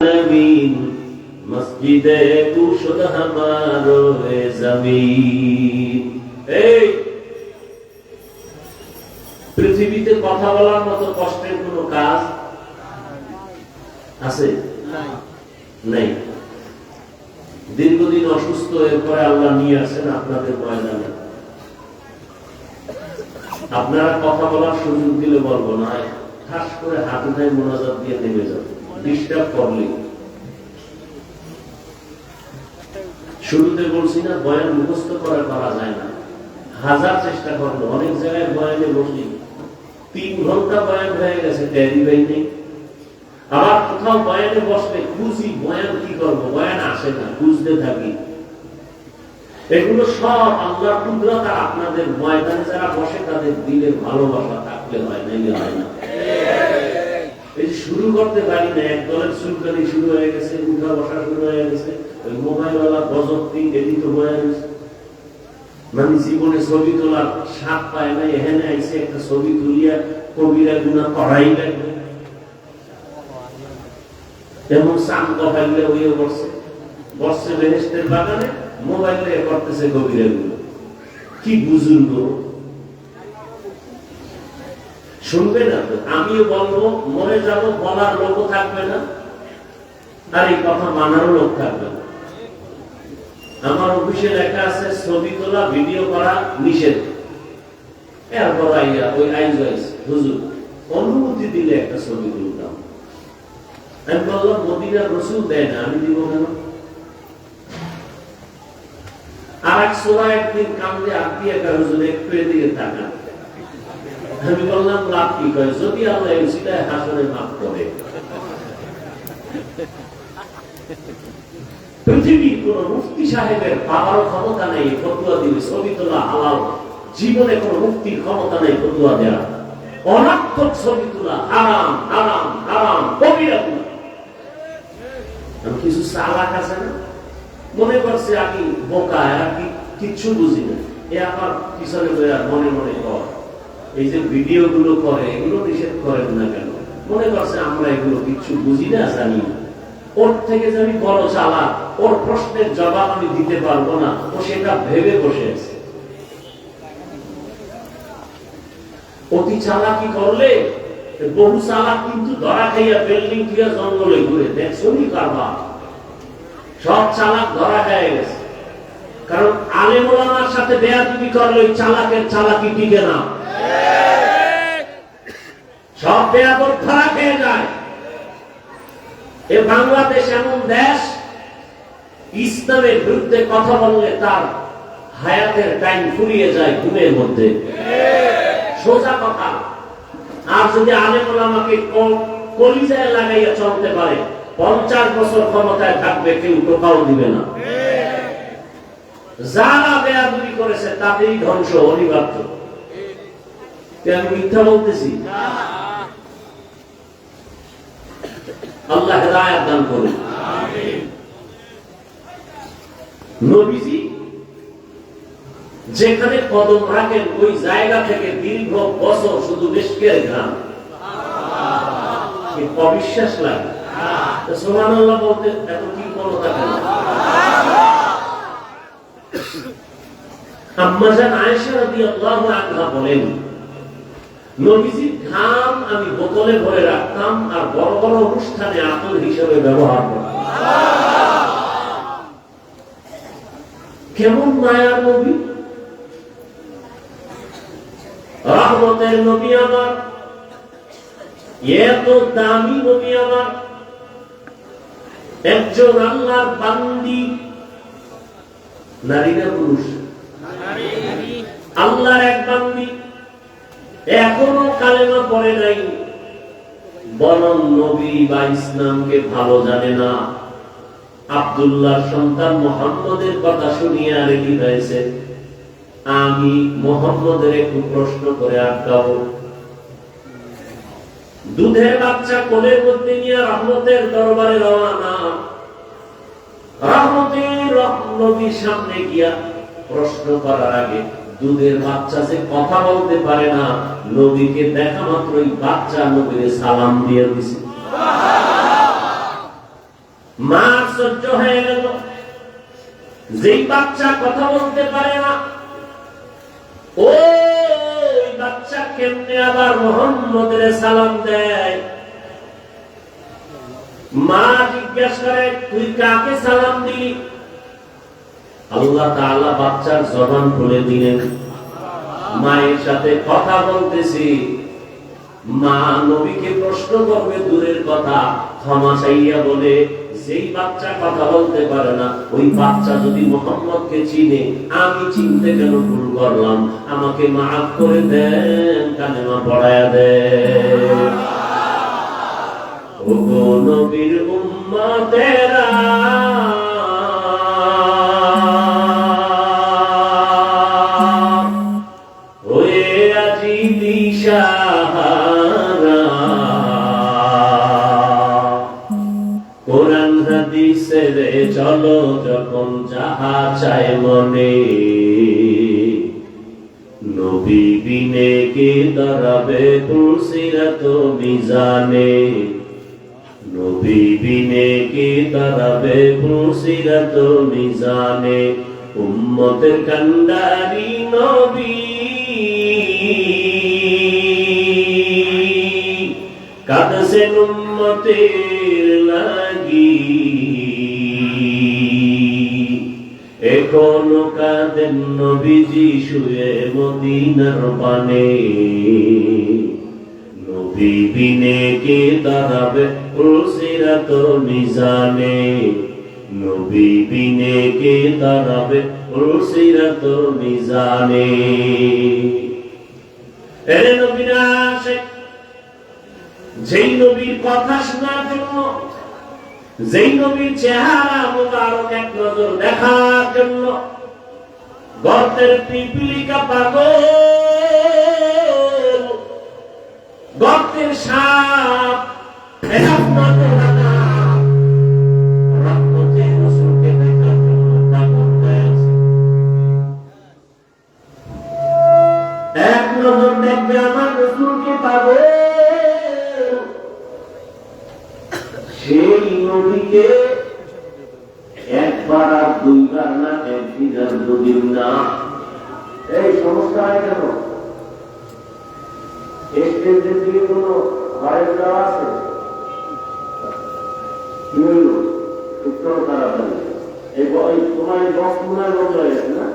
जमीन मस्जिदे कुशद हमारो जमीन। এই পৃথিবীতে কথা বলার মতো কষ্টের কোনো কাজ আছে? নাই। দীর্ঘদিন অসুস্থ, এরপরে আল্লাহ নিয়ে আসেন আপনাদের ময়দানে। আপনারা কথা বলার সুযোগ দিলে বলবো না, খাস করে হাত উঠায় মোনাজাত দিয়ে নেমে যাবে। ডিস্টার্ব করলে শুরুতে বলছি না, বয়ান মুখস্থ করা যায় না। হাজার চেষ্টা করলো, অনেক জায়গায় বয়ানে বসি 3 ঘন্টা বয়ান হয়ে গেছে, ট্যারি বাই নেই। আবার কোথাও বয়ানে বসলে খুঁজি বয়ান কি করবো, বয়ান আসে না, খুঁজতে থাকি। এগুলো সব আল্লাহর কুদরত। আর আপনাদের ময়দানে যারা বসে তাদের দিলের ভালোবাসা থাকলে হয়, নাইলে হয় না। এই শুরু করতে পারি না, এক দলের চুলকানি শুরু হয়ে গেছে, উঠা বসা শুরু হয়ে গেছে, ওই মোবাইলওয়ালা বজরটি এদিকে বয়ে গেছে। মানে জীবনে ছবি তোলার স্বাদ পায় না, এখানে আইসে একটা ছবি তুলিয়া কবিরা গুণা করাই লাগবে। তেমন চান কপাইলে হয়ে বসছে বেহেশতের বাগানে, মোবাইলে করতেছে কবিরা গুলো। কি বুজুর্গ শুনবে না তো, আমিও বলবো, মরে যাব, বলার লোকও থাকবে না, আর এই কথা মানারও লোক থাকবে না। আমার অফিসে লেখা আছে ছবি তোলা ভিডিও করা নিষেধ। এরপর আইয়া ওই হুজুর অনুমতি দিলে একটা ছবি তুলতাম। আমি বললাম মদিনার রসুল দেয় না, আমি দিব কেন? আর এক সোরা একদিন কামড়ে আত্মীয় হুজুর একটু এদিকে তাকান। আমি বললাম লাভ কি কয়, যদি আল্লাহ সেটাই হাসরে মাফ করে। পৃথিবীর কোন মুফতি সাহেবের বাবার ক্ষমতা নেই ফতোয়া দিবে ছবি তোলা হালাল। জীবনে কোন মুফতির ক্ষমতা নেই ফতোয়া দেওয়া। অনার্থক ছবি তোলা হারাম হারাম হারাম কবিরা গুনাহ। কিছু চালাক আছে না, মনে করছে আমি বোকা, আর কিচ্ছু বুঝি না, এ আমার পিছনে মনে মনে কর। এই যে ভিডিও গুলো করে, এগুলো নিষেধ করেন না কেন? মনে করছে আমরা এগুলো কিচ্ছু বুঝি না, জানি না। ওর থেকে যে আমি বড় চালাক, ওর প্রশ্নের জবাব আমি দিতে পারবো না, ও সেটা ভেবে বসে আছে। অতি চালাকি করলে বহু চালাক কিন্তু ধরা খাইয়া বিল্ডিং থেকে জঙ্গলে ঘুরে, দেখছনি কারবার। সব চালাক ধরা খেয়ে গেছে, কারণ আলেম ওলামার সাথে বেয়াদবি করলে ওই চালাকের চালাকি টিকে না। সব বেয়াদব ধরা খেয়ে যায়। এ বাংলাদেশ এমন দেশ, ইসলামের বিরুদ্ধে কথা বললে তার হায়াতের টাইম ফুরিয়ে যায় ঘুমের মধ্যে, সোজা কথা। আর যদি আলেম ওলামাকে কলিজায় লাগাইয়া চলতে পারে, 50 বছর ক্ষমতায় থাকবে, কেউ টোকাও দিবে না। যারা বেয়াদবি করেছে তাদেরই ধ্বংস অনিবার্য। আমি মিথ্যা বলতেছি? আল্লাহ হেদায়েত দান করুন। নবীজি যেখানে কদম রাখেন ওই জায়গা থেকে দীর্ঘ বছর শুধু মেশকের ঘ্রাণ। অবিশ্বাস লাগে। সুবহানাল্লাহ বলতে এত কি ক্ষমতা কেন? আম্মা জান আয়েশা রাদিয়াল্লাহু আনহা বলেন, নবীজির ঘাম আমি বোতলে ভরে রাখতাম আর বড় বড় অনুষ্ঠানে আতর হিসেবে ব্যবহার করতাম। কেমন মায়ার নবী, রহমতের নবী আমার, এত দামি নবী আমার, একজন আল্লাহর বান্দি। নারী না পুরুষ? আল্লাহর এক বান্দি, এখনো কালেমা পড়ে নাই, বরং নবী বা ইসলামকে ভালো জানে না। আব্দুল্লাহর সন্তান মুহাম্মদের কথা শুনিয়ে রেডি হয়েছে, আমি মুহাম্মদের একটু প্রশ্ন করে আটকাবো। দুধের বাচ্চা কোলের মধ্যে নিয়ে রহমতের দরবারে রওনা। রহমতের নবীর সামনে গিয়া প্রশ্ন করার আগে দুধের বাচ্চা যে কথা বলতে পারে না, নবীকে দেখা মাত্রই বাচ্চা নবীর সালাম দিয়ে দিছে। মা সহ্য হয়ে গেল। যেই বাচ্চা কথা বলতে পারে না, ওই বাচ্চা কেমনে আবার মুহাম্মদের সালাম দেয়? মা জিজ্ঞাসা করে, তুই কাকে সালাম দিলি? আল্লাহ তাআলা বাচ্চার জবান খুলে দিলেন। মায়ের সাথে কথা বলতেছি, মা নবীকে প্রশ্ন করবে দূরের কথা, ক্ষমা চাইয়া বলে, যেই বাচ্চা কথা বলতে পারে না, ওই বাচ্চা যদি মুহাম্মদকে চিনে, আমি চিনতে কেন ভুল করলাম? আমাকে মাফ করে দেন, কালেমা পড়ায়া দেন। ওগো নবীর উম্মতেরা, ওয়ে আজি দিশাহারা, কোরআন হাদিসের চলো যখন যাহা চায় মনে, নবী বিনে কে দাঁড়াবে পুলসিরাত মিজানে, নবী বিনে কে দাঁড়াবে পুলসিরাত মিজানে, উম্মতের কান্ডারি নবী কাঁদছেন উম্মতের লাগি, এখনো কাঁদেন নবীজি শুয়ে মদিনার পানে, নবী বিনে কে দাঁড়াবে পুলসিরাত মিজানে, নবী বিনে কে দাঁড়াবে পুলসিরাত মিজানে। এরে নবীরা আশিক, যেই নবীর কথা শোনার জন্য, যেই নবীর চেহারা মুবারক এক নজর দেখার জন্য গর্তের পিপিলিকা পাগল, গর্তের সাপ এক নজর দেখবে আমার রসুলকে পাগল। সেই নবীকে একবার আর দুইবার না, একদিন আর দুদিন না। এই সমস্যা হয় কেন? স্টেজের দিকে কোন ঘরের দেওয়া আছে? কি হইল? উত্তর তাড়াতাড়ি। এই তোমার এই বক্স মনে হয় বন্ধ হয়ে গেছে না?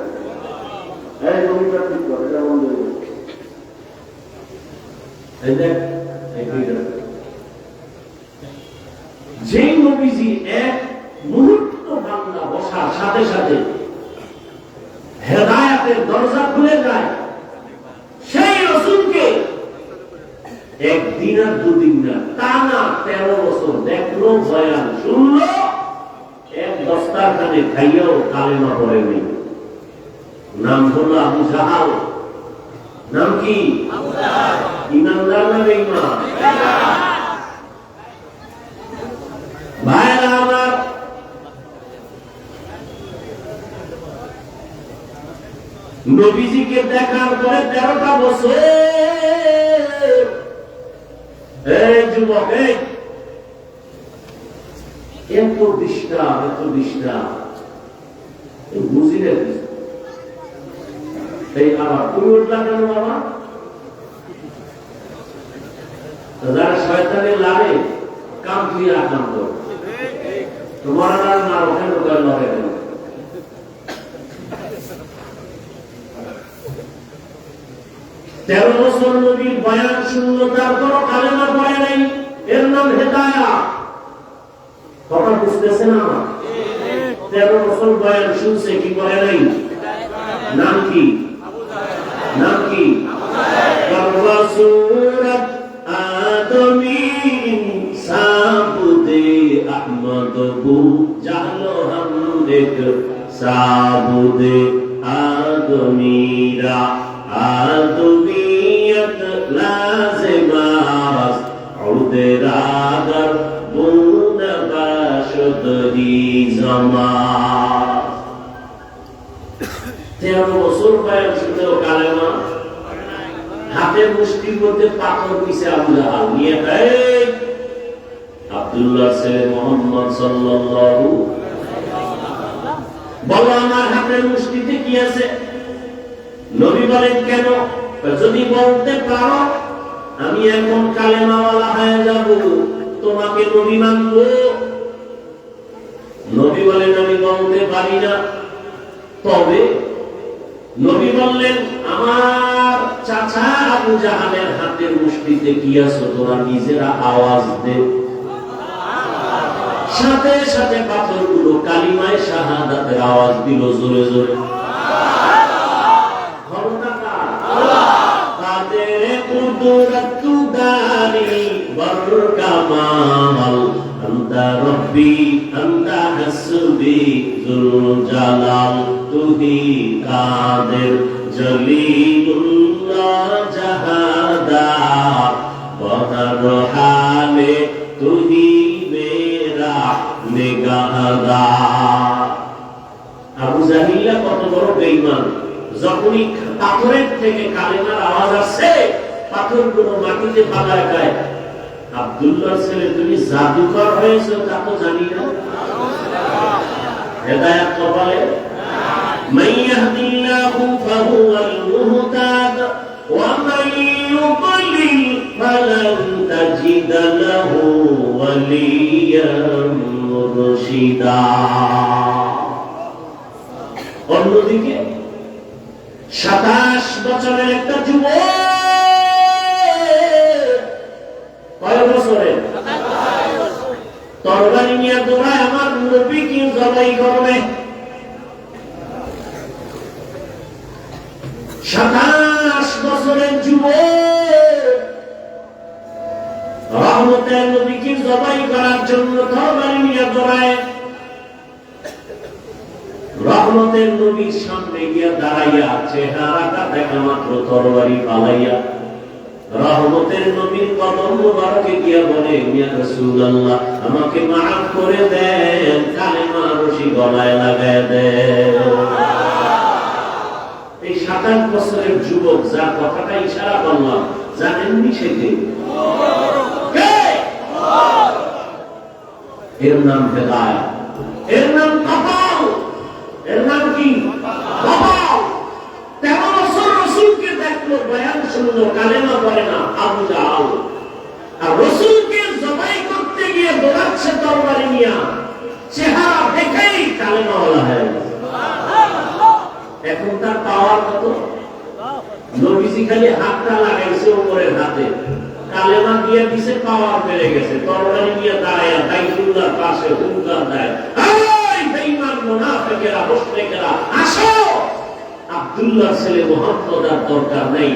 এই নবীটা ঠিক কর, এটা বন্ধ হয়ে গেছে। এই দেখ, যেই নবীজি এক মুহূর্ত বাংলা বসার সাথে সাথে হেদায়েতের দরজা খুলে যায়, সেই রাসূলকে একদিন আর দুদিন না, টানা 13 বছর দেখলো, বয়ান শুনলো, এক দস্তারখানে খাইয়াও কালেমা পড়ে নেই। নাম হলো আবু জাহাল। নাম কি? আবু জাহাল। ইমানদার না বেঈমান? ভাইরা আমার, নবীজিকে দেখার পরে 13টা বছর, এই যুবক, এত ডিস্টার্ব, এত ডিস্টার্ব বুঝি না। এই আবার তুমি উঠলা কেন বাবা? যারা শয়তানের লাভে কাম ক্রিয়া কাম কর, তোমার না ওখানে লড়ে গেল। তেরো বছর নবীর বয়ান শুনলো, তারপরও কালেমা পড়ে নাই, এর নাম হেদায়াত। কথা বুঝতেছে না? 13 বছর বয়ান শুনছে, কি পড়ে নাই? নাম কি? নাম কি? সুরাত আদমি সাবুদে আহমদ বু জানো হাম দেখ সাবুদে আদমিরা আদমিয়ত লাজিমাস উদে রাগর বুন বাশদরি জামা। 13 বছর বয়স শুনতে কালেমা, হাতের মুষ্টির মধ্যে পাথর পিছে আবু জাহাল নিয়ে আব্দুল্লাহ ছেলে মুহাম্মদ সাল্লাল্লাহু। বলো আমার হাতের মুষ্টিতে কি আছে? নবী বলেন কেন? যদি বলতে পারো আমি এখন কালেমাওয়ালা হয়ে যাব, তোমাকে নবী মানব। নবী বলেন আমি বলতে পারি না। তবে নবী বললেন আমার চাচা আবু জাহালের হাতের মুষ্টিতে কি আছে তোরা নিজেরা আওয়াজ দে। সাথে সাথে পাথরগুলো কালিমায়ে শাহাদাতের আওয়াজ দিল জোরে জোরে। তাদের কুদরত দারি বরকামাল আনতা রব্বি আনতা হাসবি যুল জালাল তুহি কাদের জলিলুল্লাহ জাহাদা বদর হালে তুহি মেরা নিগাহদা। আবু জাহিল্লা কত বড় বেঈমান! যখনই পাথরের থেকে কালেমার আওয়াজ আসছে পাথরগুলো মাটিতে পালায় যায়। আব্দুল্লাহর ছেলে তুমি জাদুকর হয়েছো তা তো জানি না। হেদায়েত কপালে। মান ইয়াহদিল্লাহু ফাহুয়াল মুহতাদ ওয়া মান ইউদ্লিল ফালান তাজিদ লাহু ওয়ালিয়াম মুরশিদা। অন্যদিকে 27 বছরের একটা যুবক, কয় বছরের? তরবারি নিয়ে দৌড়ায় আমার নবীকে জবাই করবে। 27 বছরের যুবক রহমতের নবীকে জবাই করার জন্য তরবারি নিয়ে দৌড়ায়। রহমতের নবীর সামনে গিয়া দাঁড়াইয়া চেহারাটা দেখা মাত্র তরবারি পালাইয়া রহমতের নবীর কদম মোবারকে গিয়া বলে ইয়া রাসূলুল্লাহ আমাকে maaf করে দেন, কালেমা রশি গলায় লাগায় দেন। এই 27 বছরের যুবক যার কথাটা ইশারা করলাম জানেননি সে কে? এর নাম হেদায়েত, এর নাম কপাল, এর নাম কি? কপাল। 13 বছর রাসূলকে দেখলো, বয়ান শুনলো, কালেমা পড়ে না আবু জাহল। আর রাসূলকে জবাই করতে গিয়ে দৌড়াচ্ছে তরবারি নিয়ে, চেহারা দেখেই কালেমাওয়ালা হয়ে গেছে। এখন তার পাওয়ার কত? নবীজি খালি হাতটা লাগাইছে উপরের হাতে, কালেমা দিয়ে দিছে, পাওয়ার বেড়ে গেছে। তরবারি নিয়ে দাঁড়ায় বাইতুল্লাহর পাশে হুঙ্কার দেয়, এই বেঈমান মুনাফিকেরা মুশরিকেরা আসো। আব্দুল্লাহর ছেলে মুহাম্মদ আর দরকার নাই,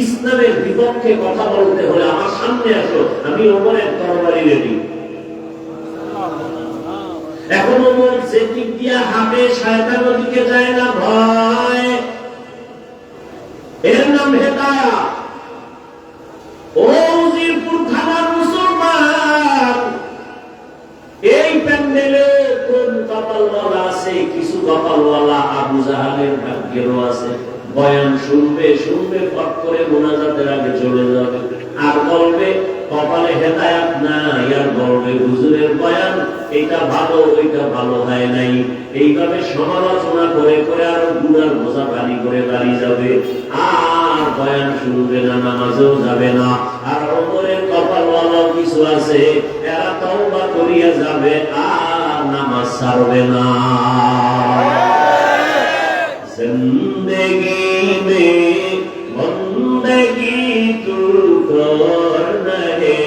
ইসলামের বিপক্ষে কথা বলতে হলে আমার সামনে আসো, আমি ওমরের তরবারি রেডি। এখন ওমর যে দিক দিয়া হাতে শয়তানের দিকে যায় না, ভয়। এর নাম হেদায়েত। ও উজিরপুর থানার মুসলমান, এই প্যান্ডেলে কোন কপালওয়ালা আছে? কিছু কপালওয়ালা আবু জাহালের ভাগ্যেরও আছে। বয়ান শুনবে শুনবে, ফট করে মুনাজাতের আগে চলে যাবে, আর বলবে কপালে হেদায়েত নাই, আর বলবে হুজুরের বয়ান এটা ভালো ওইটা ভালো হয় নাই। এইভাবে সমালোচনা করে করে আর গুনার বোঝা ভারী করে দাঁড়িয়ে যাবে, আর বয়ান শুনবে না, নামাজেও যাবে না। আর ওমরের কপালওয়ালাও কিছু আছে, এরা তওবা করিয়া যাবে আর নামাজ ছাড়বে না। जिंदगी में बंदगी तू करना है,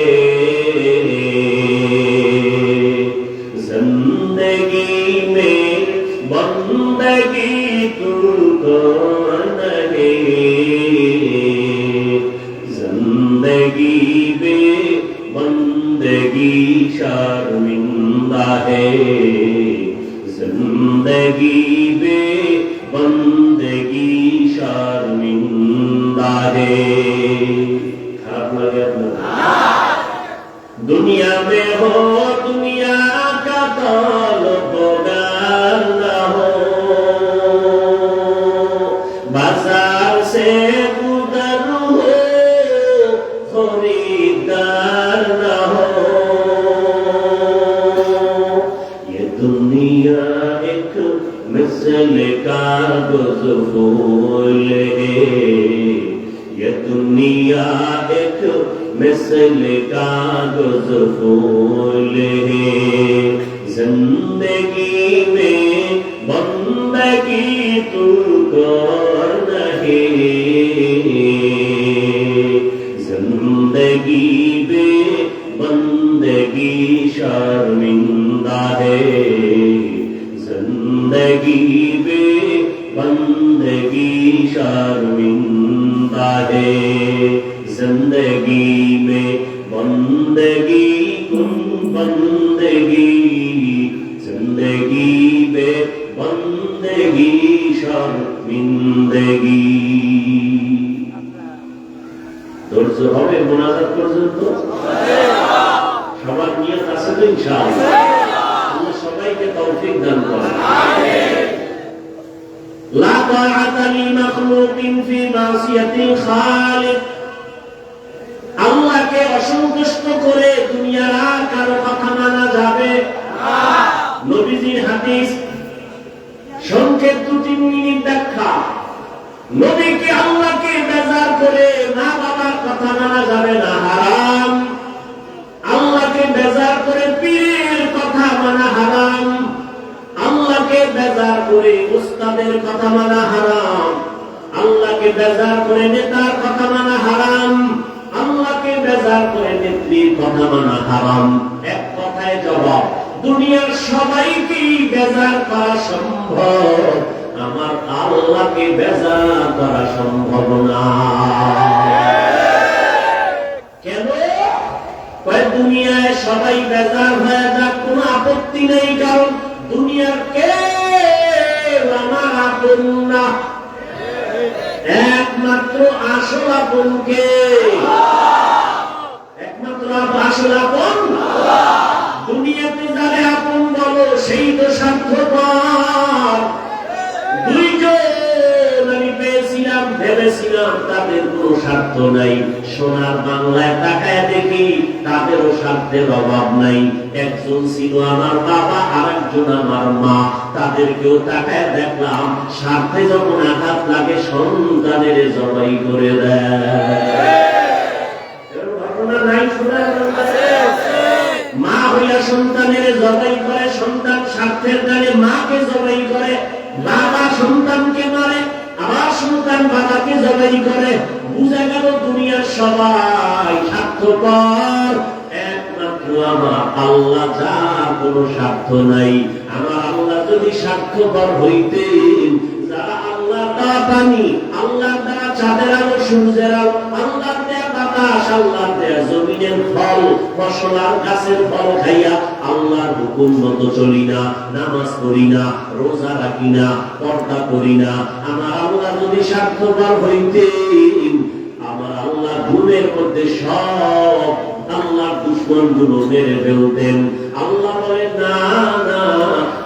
जिंदगी में बंदगी तू करना है, जिंदगी में बंदगी शर्मिंदा है, जिंदगी में बंदगी शर्मिंदा है। खराब लगे आपको? दुनिया में हो दुनिया का तलबगार न हो, बाजार से गुजर हो खरीदार न हो, मिसल कागज फूल है, ये दुनिया एक मिसल कागज फूल है। जिंदगी में बंदगी तू कर नहीं, जिंदगी में बंदगी शर्मिंदा है, जिंदगी में बंदगी शर्मिंदा है। जिंदगी में बंदगी कुन बंदगी, जिंदगी में बंदगी शर्मिंदगी। ধৈর্য হবে মোনাজাত পর্যন্ত? সবার নিয়ত আছে তো ইনশাআল্লাহ? আল্লাহ সবাইকে তৌফিক দান করেন। লা তাআতা লিমাখলুকিন ফি মাসিয়াতিল খালিক। আল্লাহকে অসন্তুষ্ট করে দুনিয়ার আর কারো কথা মানা যাবে না। নবীজির হাদিস সংক্ষেপ 2-3 মিনিট ব্যাখ্যা। নবীকে আল্লাহকে বেজার করে মা বাবার কথা মানা যাবে না, হারাম। আল্লাহকে বেজার করে পীরের কথা মানা হারাম। আল্লাহকে বেজার করে উস্তাদের কথা মানা হারাম। আল্লাহকে বেজার করে নেতার কথা মানা হারাম। আল্লাহকে বেজার করে নেত্রীর কথা মানা হারাম। এক কথায় জবাব, দুনিয়ার সবাইকেই বেজার করা সম্ভব, আমার আল্লাহকে বেজার করা সম্ভব না। কেন? দুনিয়ায় সবাই বেজার হয়ে যাক, কোন আপত্তি নেই, কারণ দুনিয়ার কেউ আমার আপন না। একমাত্র আসল আপন কে? একমাত্র আসল আপন দুনিয়াতে যারা আপন বলো সেই তো স্বার্থপর। দুইজন আমি পেয়েছিলাম, ভেবেছিলাম তাদের কোনো স্বার্থ নাই। সোনার বাংলায় তাকায় দেখি তাদেরও স্বার্থের অভাব নাই। একজন ছিল আমার বাবা, আর একজন আমার মা। তাদেরকেও তাকায় দেখলাম স্বার্থে যখন আঘাত লাগে সন্তানের জবাই করে দেয়। ঘটনা নাই শোনার? মা হইয়া সন্তানের জবাই করে, সন্তান স্বার্থের দ্বারে মাকে জবাই করে, বাবা সন্তানকে মারে, আবার সন্তান বাবাকে জবাই করে। বুঝা গেল দুনিয়ার সবাই স্বার্থপর, একমাত্র আমার আল্লাহ যার কোনো স্বার্থ নাই। আমার আল্লাহ যদি স্বার্থপর হইতেন, যারা আল্লাহ দেওয়া পানি, আল্লাহ দেওয়া চাঁদের আলো, সূর্যের আলো, আল্লাহ দেয়া বাতাস, আল্লাহ দেয়া জমিনের ফল, ফসল আর গাছের ফল খাইয়া আল্লাহর হুকুম মতো চলি না, নামাজ পড়ি না, রোজা রাখি না, পর্দা করি না, আমার আল্লাহ যদি স্বার্থপর হইতেন, আমার আল্লাহ ঘুমের মধ্যে সব আল্লাহর দুশমন গুলো মেরে ফেলতেন। আল্লাহ বলে না না,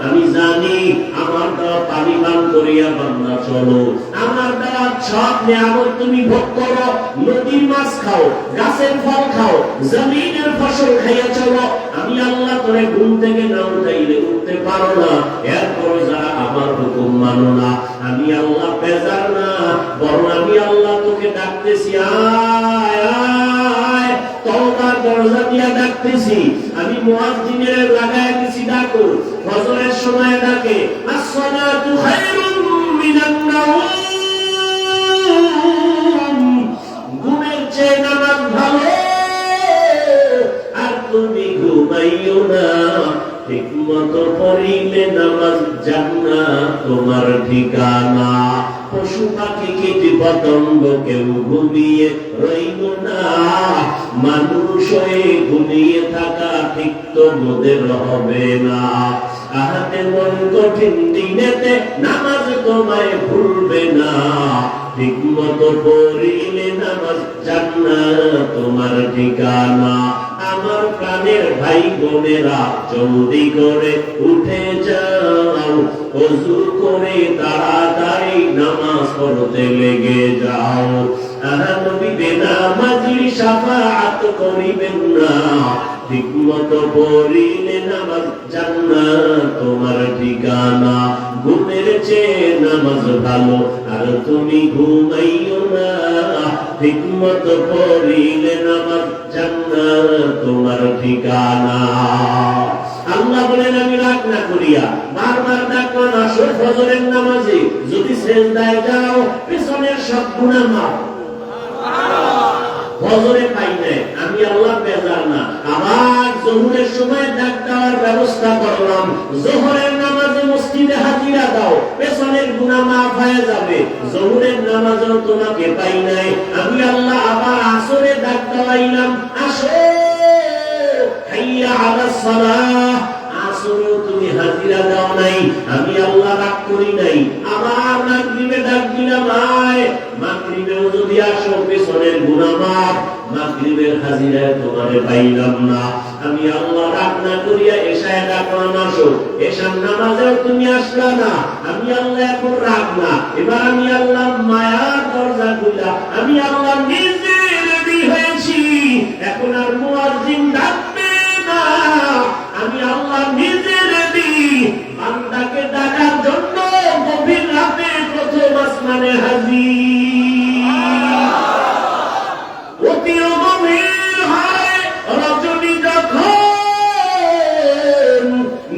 আমি জানি আমার দ্বারা পানি পান করিয়া বান্দা চলো, আমার দ্বারা সব নিয়ামত তুমি ভোগ করো, নদীর মাছ খাও, গাছের ফল খাও, জমিনের ফসল খাইয়া চলো। আমি আল্লাহ তোরে ঘুম থেকে না উঠাইলে উঠতে পারো না, এরপর যারা আমার হুকুম মানো না, আমি আল্লাহ বেজার না, বরং আমি আল্লাহ তোকে ডাকতেছি, আয় আয়, তওবার দরজা দিয়া ডাকতেছি। আমি মুয়াজ্জিনের লাগায় দিছি ডাকো, ফজরের সময় ডাকে, আসসালাতু খায়রুম মিনান নাওম, ঘুমের চেয়ে নামাজ ভালো, আর তুমি ঘুমাইও না, ঠিকমতো পড়িলে নামাজ জান্নাত তোমার ঠিকানা। পশু পাখি কীট পতঙ্গ কেউ ঘুমিয়ে রইল না, মানুষ হয়ে ঘুমিয়ে থাকা ঠিক তো মোদের হবে না। আহাতে মন কঠিন দিনেতে নামাজ তোমায় ভুলবে না, ঠিক মতো পড়িলে নামাজ জান্নাত তোমার ঠিকানা। আমার প্রাণের ভাই বোনেরা জলদি করে উঠে যাও, ওযু করে তাড়াতাড়ি নামাজ পড়তে লেগে যাও। নবী বেনামাজির শাফাআত করিবেন না, ঠিকমতো পড়িলে নামাজ জান্নাত তোমার ঠিকানা। ঘুমের চেয়ে নামাজ ভালো, আর তুমি ঘুমাইও না। ঠিকমত পড়িলে নামাজ জান্নাত তোমার ঠিকানা। আল্লাহ বলেন আমি রাগ না করিয়া বারবার ডাকলাম আসো ফজরের নামাজে, যদি সেজদায় যাও পেছনের সব গুনাহ মাফ। ফজরে পাই নাই, আমি আল্লাহ বেজার না। আবার জোহরের সময় ডাক দেওয়ার ব্যবস্থা করলাম, জোহরের নামাজে মসজিদে হাজিরা দাও, পেছনের গুনাহ মাফ হয়ে যাবে। জোহরের নামাজও তোমাকে পাই নাই, আমি আল্লাহ আবার আসরে ডাক দেওয়াইলাম, আসো হাইয়া আলাস সালাহ। আসরেও তুমি হাজিরা দাও নাই, আমি আল্লাহ রাগ করি নাই। আবার মাগরিবে ডাক দিলাম, আয় মাগরিবেও যদি আসো পেছনের গুনাহ মাফ। মাগরিবের হাজিরায় তোমারে পাইলাম না, আমি আল্লাহ রাগ না করিয়া এশায় ডাকলাম, আসো এশার নামাজেও তুমি আসলা না, আমি আল্লাহ এখন রাগ না। এবার আমি আল্লাহ মায়ার দরজা খুলা, আমি আল্লাহ নিজে রেডি হয়েছি, এখন আর মুয়াজ্জিন ডাকবে না, আমি আল্লাহ নিজে রেডি বান্দাকে ডাকার জন্য। গভীর রাতে প্রথম আসমানে হাজির, অতি গভীর হয় রজনী যখন,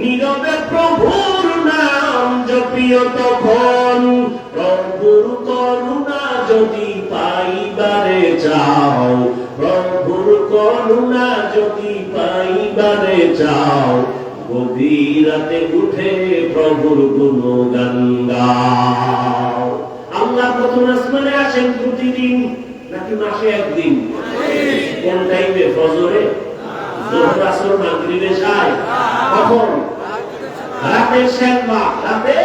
নীরবে প্রভুর নাম জপিও তখন। প্রভুর করুণা যদি পাইবারে চাও, প্রভুর করুণা যদি পাইবারে চাও, গভীর রাতে উঠে প্রভুর গুণগান গাও। আল্লাহ প্রথম আসমানে আসেন প্রতিদিন নাকি মাসে একদিন? কোন টাইমে? ফজরে, যোহর, আসর, মাগরিবে, এশায়। কখন? রাতের শেষ ভাগ। রাতে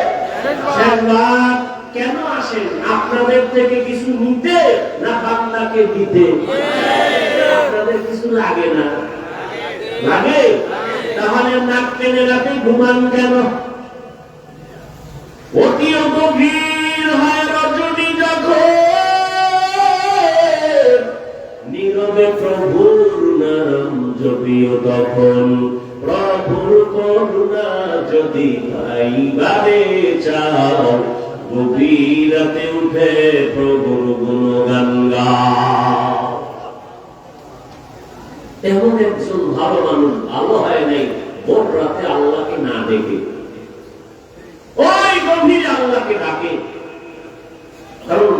শেষ ভাগ। কেন আসেন? আপনাদের থেকে কিছু নিতে না বান্দাকে দিতে? আপনাদের কিছু লাগে না? লাগে? তাহলে নাক টেনে রাতে ঘুমান কেন? অতি গভীর হয় রজনী যখন, নীরবে প্রভুর নাম জপিও তখন। প্রভুর করুণা যদি পাইবারে চাও, গভীর রাতে উঠে প্রভুর গুণগান গাও। এমন একজন ভালো মানুষ ভালো হয় নাই ভোর রাতে আল্লাহকে না দেখে, ওই গভীরে আল্লাহকে ডাকে। কারণ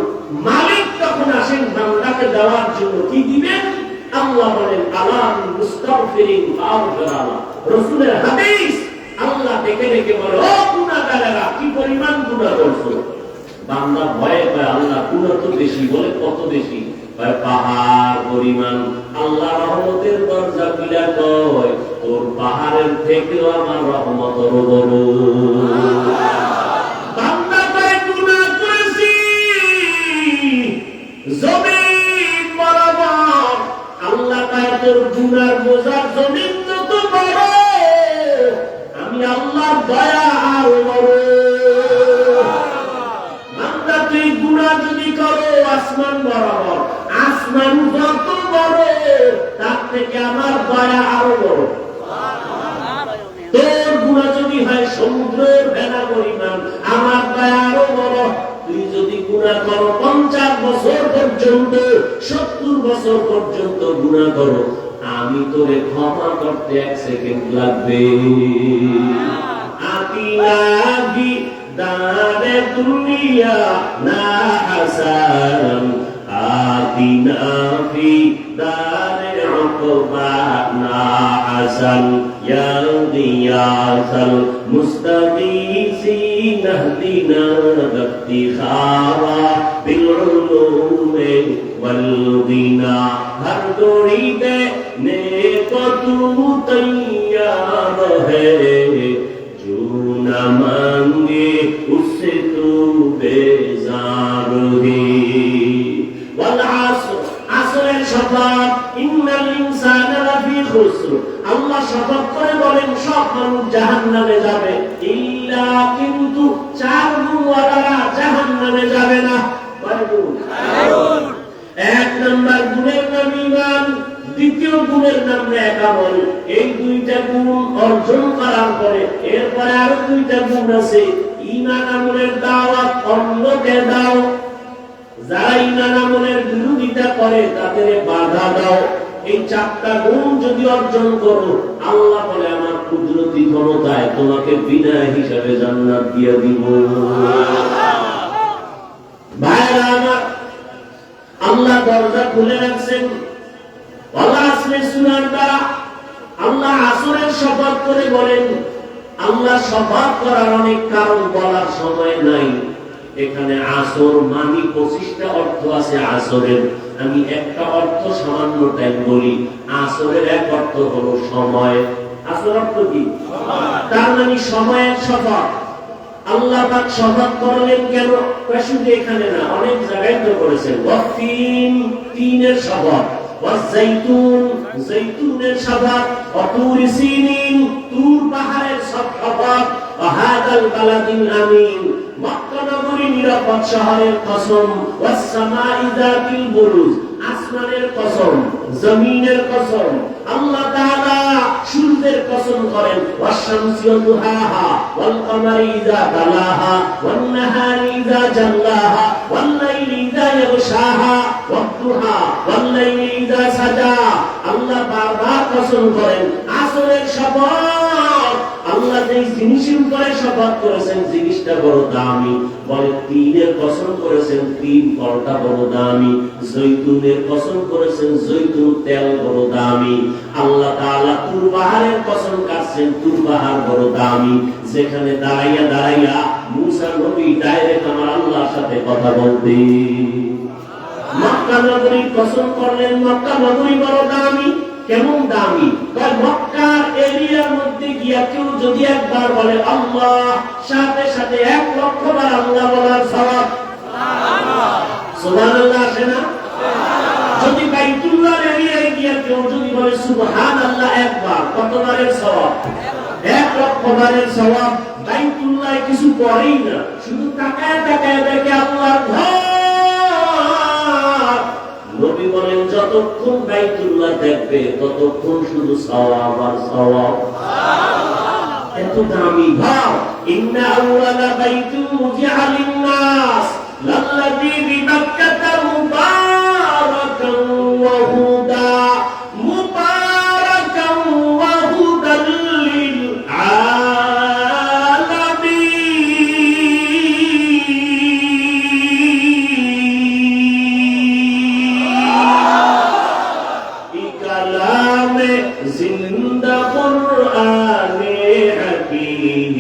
মালিক তখন আসেন বান্দাকে দেওয়ার জন্য। কি দিবেন? আল্লাহ বলেন আলাম মুস্তাগফিরিন ফাগফিরাল্লাহ। রাসূলের হাদিস, আল্লাহ ডেকে ডেকে বলে, ও গুনাহগারেরা কি পরিমাণ গুনাহ করছো। বান্দা ভয়ে পায়, আল্লাহ গুনাহ তো বেশি। বলে কত বেশি? পাহাড় পরিমাণ। আল্লাহ রহমতের দরজা খুলে কয়, তোর পাহাড়ের থেকেও আমার রহমত বড়। বান্দা কয় গুনাহ করেছি জমিন বরাবর, আল্লাহ কয় তোর গুনার বোঝা জমিন যত বড়, আমি আল্লাহর দয়া আর বড়। বান্দা তুই গুনাহ যদি করো আসমান বরাবর, আসমান যত বড় তার থেকে আমার দয়া আরো বড়। তোর গুনাহ যদি হয় সমুদ্রের ভেলা পরিমাণ, আমার দয়া আরো বড়। তুই যদি গুনাহ করো 50 বছর পর্যন্ত, 70 বছর পর্যন্ত গুনাহ করো, আমি তোরে ক্ষমা করতে 1 সেকেন্ড লাগবে। আতিনাবি দারে দুনিয়া না হাসান, আতিনা ফি দারে উকবা না হাসান, ইয়া গিয়াসাল মুস্তাগীসিন ইহদিনা ইফতিখারা বিল উলুমি ওয়াল গিনা। হর দড়িতে নেক তু তৈয়ার है, जो न मांगे उससे तू बेजार है। वल आसर, আসরের শপথ, ইন্নাল ইনসানা লাফি খুসর। আল্লাহ শপথ করে বলেন সব মানুষ জাহান্নামে যাবে, ইল্লা কিন্তু 4 গুণওয়ালারা জাহান্নামে যাবে না। কয় গুণ? 1 নাম্বার গুণের নাম ঈমান, দ্বিতীয় গুণের নাম নেক আমল। এই 2টা গুণ অর্জন করার পরে এরপরে আরো 2টা গুণ আছে, ঈমান আমলের দাওয়াত অন্যকে দাও, যারা ঈমান আমলের বিরোধিতা করে তাদের বাধা দাও। এই 4টা গুণ যদি অর্জন করো, আল্লাহ বলে আমার কুদরতি ক্ষমতায় তোমাকে বিনা হিসাবে জান্নাত দিয়ে দিব। ভাইরা আমার, আল্লাহ দরজা খুলে রাখছেন। ওয়াল আসরি সূরার দ্বারা আল্লাহ আসরের শপথ করে বলেন। আল্লাহ শপথ করার অনেক কারণ বলার সময় নাই। এখানে আসর মানে 25টা অর্থ আছে আসরের। আমি একটা অর্থ সামান্য টাইম বলি। আসরের এক অর্থ হলো সময়। আসর অর্থ কি? তার মানে সময়ের শপথ। আল্লাহ পাক শপথ করলেন কেন? শুধু এখানে না, অনেক জায়গায় তো করেছেন। ওয়াতিন, তিনের শপথ। ওয়াজাইতুন, জাইতুনের শপথ। ওয়াতুর সিনিন, তুর পাহাড়ের শপথ। ওয়াহাদাল বালাদিল আমিন, মক্কা নগরী নিরাপদ শহরের কসম। ওয়াসসামাই যাতিল বুরুজ, আসমানের কসম, জমিনের কসম। আল্লাহ তাআলা সূর্যের কসম করেন। ওয়াশ-শামসি ওয়া দুহাহা, ওয়াল কমারি ইযা তালাহা, ওয়ান নাহারি ইযা জাল্লাহা, ওয়াল লাইলি ইযা ইয়াগশাহা, ওয়াদ-দুহা, ওয়াল লাইলি ইযা সাজা। আল্লাহ বারবার কসম করেন। আসরের শপথ। আল্লাহ যেই জিনিসের উপরে শপথ করেছেন জিনিসটা বড় দামি। বলে তিনের কসম করেছেন, তিন ফলটা বড় দামি। জৈতুনের কসম করেছেন, জৈতুন তেল বড় দামি। আল্লাহ তাআলা তুর পাহাড়ের কসম কাটছেন, তুর পাহাড় বড় দামি। যেখানে দাঁড়াইয়া দাঁড়াইয়া মুসা নবী ডাইরেক্ট আমার আল্লাহর সাথে কথা বলতেন। মক্কা নগরীর কসম করলেন, মক্কা নগরী বড় দামি। কেমন দামি? মক্কার এরিয়ার মধ্যে গিয়া কেউ যদি একবার বলে আল্লাহ, সাথে সাথে 1 লক্ষ বার আল্লাহ বলার সওয়াব। সুবহানাল্লাহ আসে না? যদি বাইতুল্লাহর এরিয়ায় গিয়া কেউ যদি বলে সুবহানাল্লাহ একবার, কতবারের সওয়াব? 1 লক্ষ বারের সওয়াব। বাইতুল্লাহ কিছু করেই না, শুধু তাকায় তাকায় দেখে আল্লাহর ঘর। নবী বলেন যতক্ষণ বাইতুল্লাহ দেখবে ততক্ষণ শুধু সওয়াব আর সওয়াব। এত দামি ঘর। ইন্না আউওয়ালা বাইতুন উযিআ লিন-নাস লাল্লাযী বিবাক্কাতা মুবারাকান ওয়া হুদা, মুবারাকান ওয়া হুদাল লিল जिंदा कुराने हकीम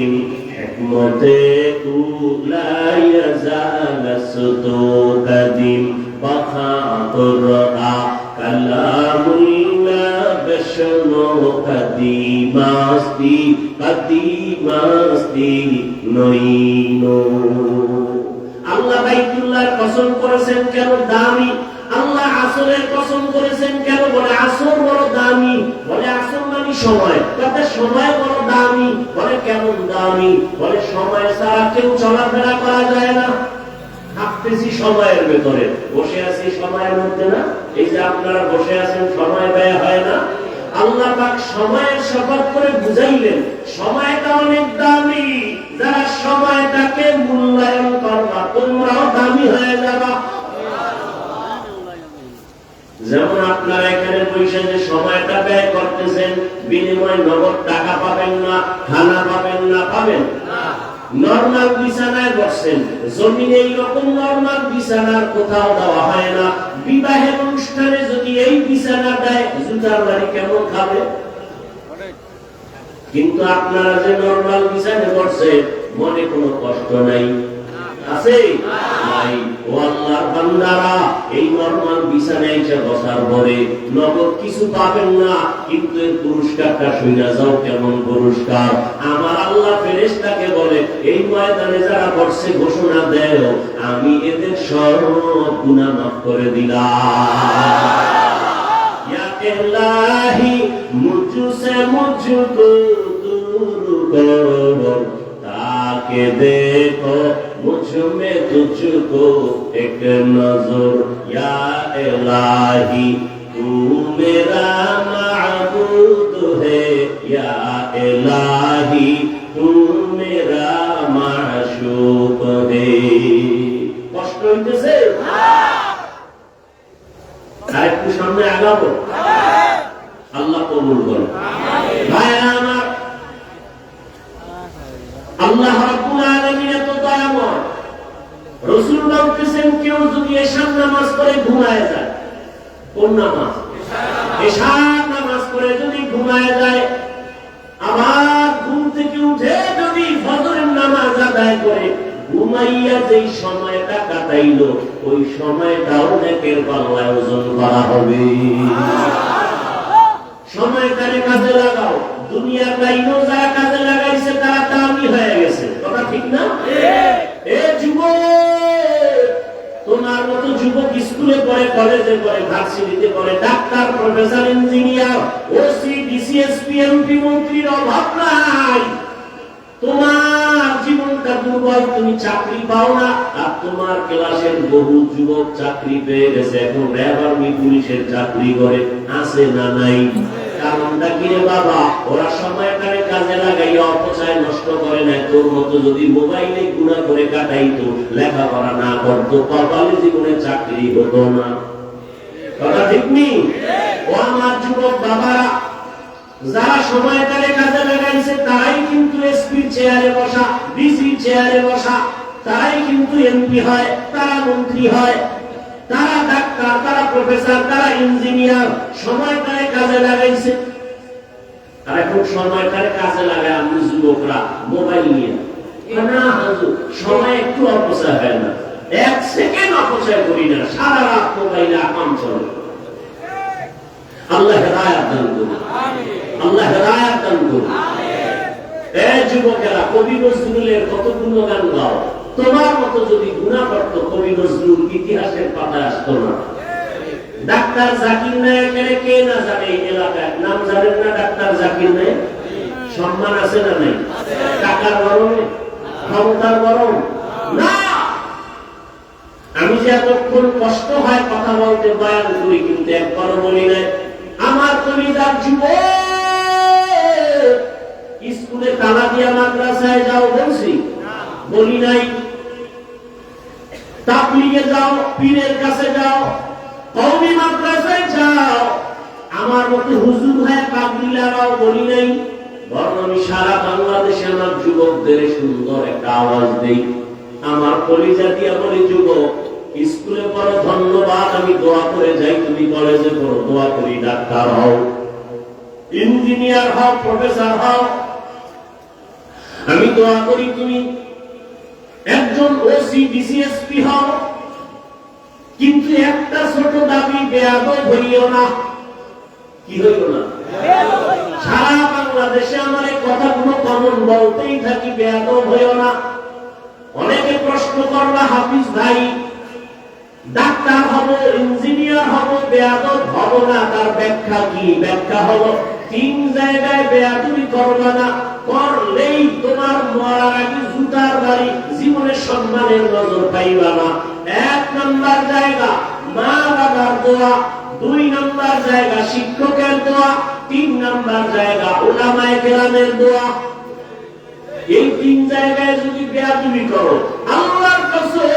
हिकमते तूला यज़ालस्तो कदीम बखातुर आ कलामुल्लाह बशनो कदीमास्ती कदीमास्ती नईनो। আল্লাহ বাইতুল্লাহর কসম করেছেন কেন? দামি। আল্লাহ আসরের কসম করেছেন কেন? বলে আসর বড় দামি। বলে আসর মানে সময়, তাতে সময় বড় দামি। বলে কেমন দামি? বলে সময় ছাড়া কেউ চলাফেরা করা যায় না। থাকতেছি সময়ের ভেতরে, বসে আছি সময়ের মধ্যে না। এই যে আপনারা বসে আছেন, সময় ব্যয় হয় না। আল্লাহ পাক সময়ের শপথ করে বুঝাইলেন সময়টা অনেক দামি। যারা সময়টাকে মূল্যায়ন করবা তোমরাও দামি হয়ে যাবা। যেমন আপনারা এখানে পয়সা যে সময়টা ব্যয় করতেছেন, বিনিময় নগদ টাকা পাবেন না, খানা পাবেন না, পাবেন নরমাল বিছানায় বসছেন। জমিনে এইরকম নরমাল বিছানার কোথাও দেওয়া হয় না। বিবাহের অনুষ্ঠানে যদি এই বিছানা দেয়, জুতার বাড়ি কেমন খাবে? কিন্তু আপনারা যে নরমাল বিছানায় বসছে, মনে কোনো কষ্ট নাই, আছে নাই? ও আল্লাহর বান্দারা, এই নরমাল বিছানায় এসে বসার পরে নগদ কিছু পাবেন না, কিন্তু এর পুরস্কারটা শুনে যাও কেমন পুরস্কার। আমার আল্লাহ ফেরেশতাকে বলে এই ময়দানে যারা বসছে ঘোষণা দেয় আমি এদের সব গুনাহ মাফ করে দিলাম। ইয়া ইলাহি মুঝসে মুঝকো दूर करो ताकि देखो मुझ में तुझको एक नजर। या इलाही तू मेरा माबूद है, या इलाही तू मेरा माशूक হইতেছে? আর একটু সামনে আগাবো। আল্লাহ কবুল করুন। ভাইরা আমার, আল্লাহ রাব্বুল আলামিন এত দয়াময়। রাসূল বলতেছেন কেউ যদি এশার নামাজ পড়ে ঘুমায় যায়, কোন নামাজ? এশার নামাজ পড়ে যদি ঘুমায় যায়, আবার ঘুম থেকে উঠে যদি ফজরের নামাজ আদায় করে ঘুমাইয়া যেই সময়টা কাটাইলো ওই সময়টাও নেকের পাল্লায় ওজন করা হবে। সময়টারে কাজে লাগাও। দুনিয়ার লাইনও যারা কাজে লাগাইছে তারা দামি হয়ে গেছে, কথা ঠিক না? এ যুবক, তোমার মতো যুবক স্কুলে পড়ে, কলেজে পড়ে, ভার্সিটিতে পড়ে, doctor, professor, engineer, OC, DC, SP, MP, মন্ত্রীর অভাব নাই। তোমার জীবনটা দুর্বল, তুমি চাকরি পাও না। আর তোমার ক্লাসের বহু যুবক চাকরি পেয়ে গেছে, এখন র্যাব, আর্মি, পুলিশের চাকরি করে, আছে না নাই? কারণটা কি রে বাবা? ওরা সময়টারে কাজে লাগাইয়া অপচয় নষ্ট করে না। তোর মতো যদি মোবাইলে গুণা করে কাটাইতো, লেখাপড়া না করতো, কপালে জীবনে চাকরি হতো না। কথা ঠিক নেই? ও আমার যুবক বাবারা, যারা সময়টারে কাজে লাগাইছে তারাই কিন্তু এসপি চেয়ারে বসা, ডিসি চেয়ারে বসা, তারাই কিন্তু এমপি হয়, তারা মন্ত্রী হয়, তারা ডাক্তার, তারা প্রফেসর, তারা ইঞ্জিনিয়ার। সময়টারে কাজে লাগাইছে। আর এখন সময়টারে কাজে লাগায় আমি যুবকরা মোবাইল নিয়ে না, সময় একটু অপচয় হয় না, এক সেকেন্ড অপচয় করি না, সারা রাত মোবাইলে আকাম চলে। আল্লাহ হেদায়েত দান করুন, আল্লাহ হেদায়েত দান করুন। এই যুবকেরা, কবি নজরুলের কতগুলো গান গাও। তোমার মতো যদি গুনাহ করত, কবি নজরুল ইতিহাসের পাতায় আসতো না। ডাক্তার জাকির নায়েকের কে না জানে এই এলাকায়? নাম জানেন না ডাক্তার জাকির নায়েক? সম্মান আছে না নাই? টাকার গরমে, ক্ষমতার গরম না। আমি যে এতক্ষণ কষ্ট হয় কথা বলতে, বয়ান করি, কিন্তু একবারও বলি নাই আমার কলিজার যুবক স্কুলে তালা দিয়া মাদ্রাসায় যাও বলছি? বলি নাই। তাবলীগে যাও, পীরের কাছে যাও, কওমি মাদ্রাসায় যাও, আমার মতো হুজুর হয়ে পাগড়ি লাগাও, বলি নাই। বরং আমি সারা বাংলাদেশে আমার যুবকদের সুন্দর একটা আওয়াজ দেই। আমার কলিজা দিয়া বলি, যুবক স্কুলে পড়ো, ধন্যবাদ, আমি দোয়া করে যাই। তুমি কলেজে পড়ো, দোয়া করি ডাক্তার হও, ইঞ্জিনিয়ার হও, প্রফেসর হও। আমি দোয়া করি তুমি একজন ওসি, ডিসি, এসপি হও। কিন্তু একটা ছোট দাবি, বেয়াদব হইও না। কি হইল না? সারা বাংলাদেশে আমার এই কথাগুলো কমন বলতেই থাকি, বেয়াদব হইও না। অনেকে প্রশ্ন করবা, হাফিজ ভাই ডাক্তার হব, ইঞ্জিনিয়ার হব, বেয়াদব হব না, তার ব্যাখ্যা কি? ব্যাখ্যা হলো তিন জায়গায় বেয়াদবি করবা না, করলেই তোমার মরার আগে জুতার বাড়ি, জীবনের সম্মানের নজর পাইবা না। এক নাম্বার জায়গা মা বাবার দোয়া, দুই নাম্বার জায়গা শিক্ষকের দোয়া, তিন নাম্বার জায়গা উলামায়ে কেরামের দোয়া। এই তিন জায়গায় যদি বেয়াদবি করো, আল্লাহর কসম,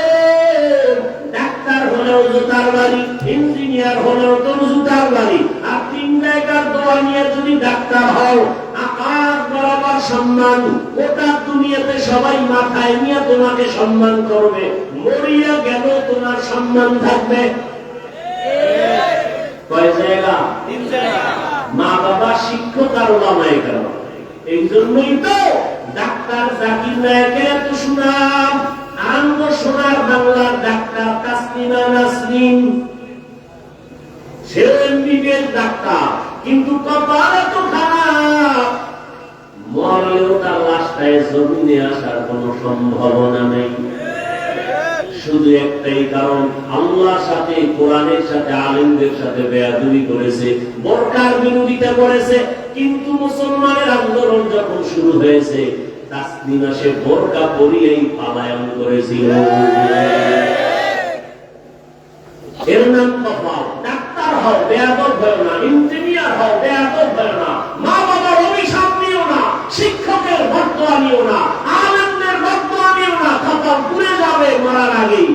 ডাক্তার হলেও জুতার বাড়ি, ইঞ্জিনিয়ার হলেও তোর জুতার বাড়ি। আর তিন জায়গার দোয়া নিয়ে যদি ডাক্তার হও, আকাশ বরাবর সম্মান, গোটা দুনিয়াতে সবাই মাথায় নিয়ে তোমাকে সম্মান করবে। মরিয়া গেল তোমার সম্মান থাকবে কয় জায়গা? তিন জায়গা। মা বাবা, শিক্ষক আর উলামায়ে কেরাম। এই জন্যই তো ডাক্তার জাকির নায়েকের এত সুনাম। আনন্দ সোনার বাংলার ডাক্তার তাসলিমা নাসরিন, সেও এমবিবিএস ডাক্তার, কিন্তু কপাল এত খারাপ, মরলেও তার লাশটায় জমিনে আসার কোন সম্ভাবনা নেই। শুধু একটাই কারণ, আল্লাহর সাথে, কোরআনের সাথে, আলেমদের সাথে বেয়াদবি করেছে, বোরকার বিরোধিতা করেছে। কিন্তু মুসলমানের আন্দোলন যখন শুরু হয়েছে, তাসলিমা সে বোরকা পরিয়েই পালায়ন করেছিল। এর নাম কপাল। ডাক্তার হও, বেয়াদব হও না, ইঞ্জিনিয়ার হও, বেয়াদব হও না, মা বাবার অভিশাপ নিও না, শিক্ষকের বদদোয়া নিও না, আলেমদের বদদোয়া নিও না, কপাল পুড়ে যাবে মরার আগেই।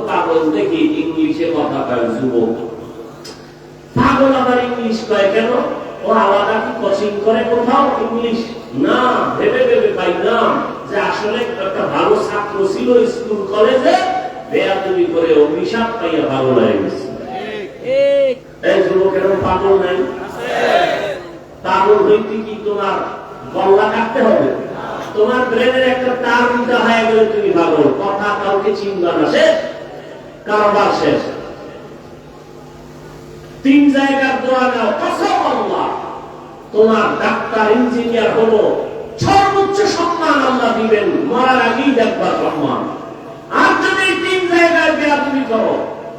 পাগল দেখি ইংলিশে কথা কয় যুবক। পাগল আবার ইংলিশ কয় কেন? ও আলাদা কি কোচিং করে কোথাও ইংলিশ? না, ভেবে ভেবে পাইলাম যে আসলে একটা ভালো ছাত্র ছিল স্কুল কলেজে, বেয়াদবি করে অভিশাপ পাইয়া পাগল হয়ে গেছে। এই যুবকের পাগল নাই? পাগল হইতে কি তোমার গল্লা কাটতে হবে? তোমার ব্রেনের একটা তার উল্টা হয়ে গেলে তুমি পাগল। কথা কাউকে চিনবা না, শেষ কারবার শেষ। 3 জায়গার দোয়া দাও, কসম আল্লাহ তোমার ডাক্তার ইঞ্জিনিয়ার হলো সর্বোচ্চ সম্মান আল্লাহ দিবেন, মরার আগেই দেখবা সম্মান। আর যদি 3 জায়গায় বেয়াদবি করো,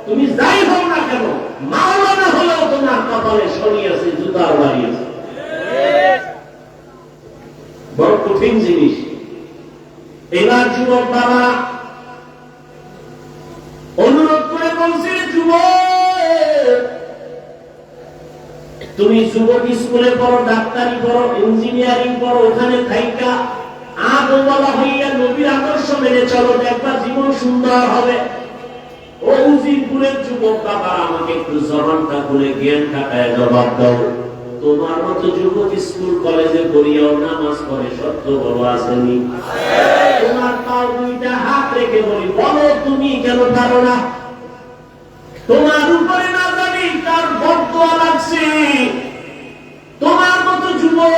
তুমি যাই হও না কেন, মাওলানা হলেও তোমার কপালে শনি আছে, জুতার বাড়ি আছে। বড় কঠিন জিনিস। এবার যুবক বাবা অনুরোধ করে বলছে, যুবক তুমি যুবক স্কুলে পড়ো, ডাক্তারি পড়ো, ইঞ্জিনিয়ারিং পড়ো, ওখানে থাইকা আদওয়ালা হইয়া নবীর আদর্শ মেনে চলো, দেখবা জীবন সুন্দর হবে। ও উজিরপুরের যুবক বাবা, আমাকে একটু জবানটা খুলে জ্ঞান কাটায় জবাব দাও। তোমার মতো যুবক স্কুল কলেজে পড়িয়াও নামাজ পড়ে সত্য বড় আসেনি? তোমার পাও 2টা হাত রেখে বলি, বলো তুমি কেন পারো না? তোমার উপরে না জানি তার বদদোয়া লাগছে। তোমার মতো যুবক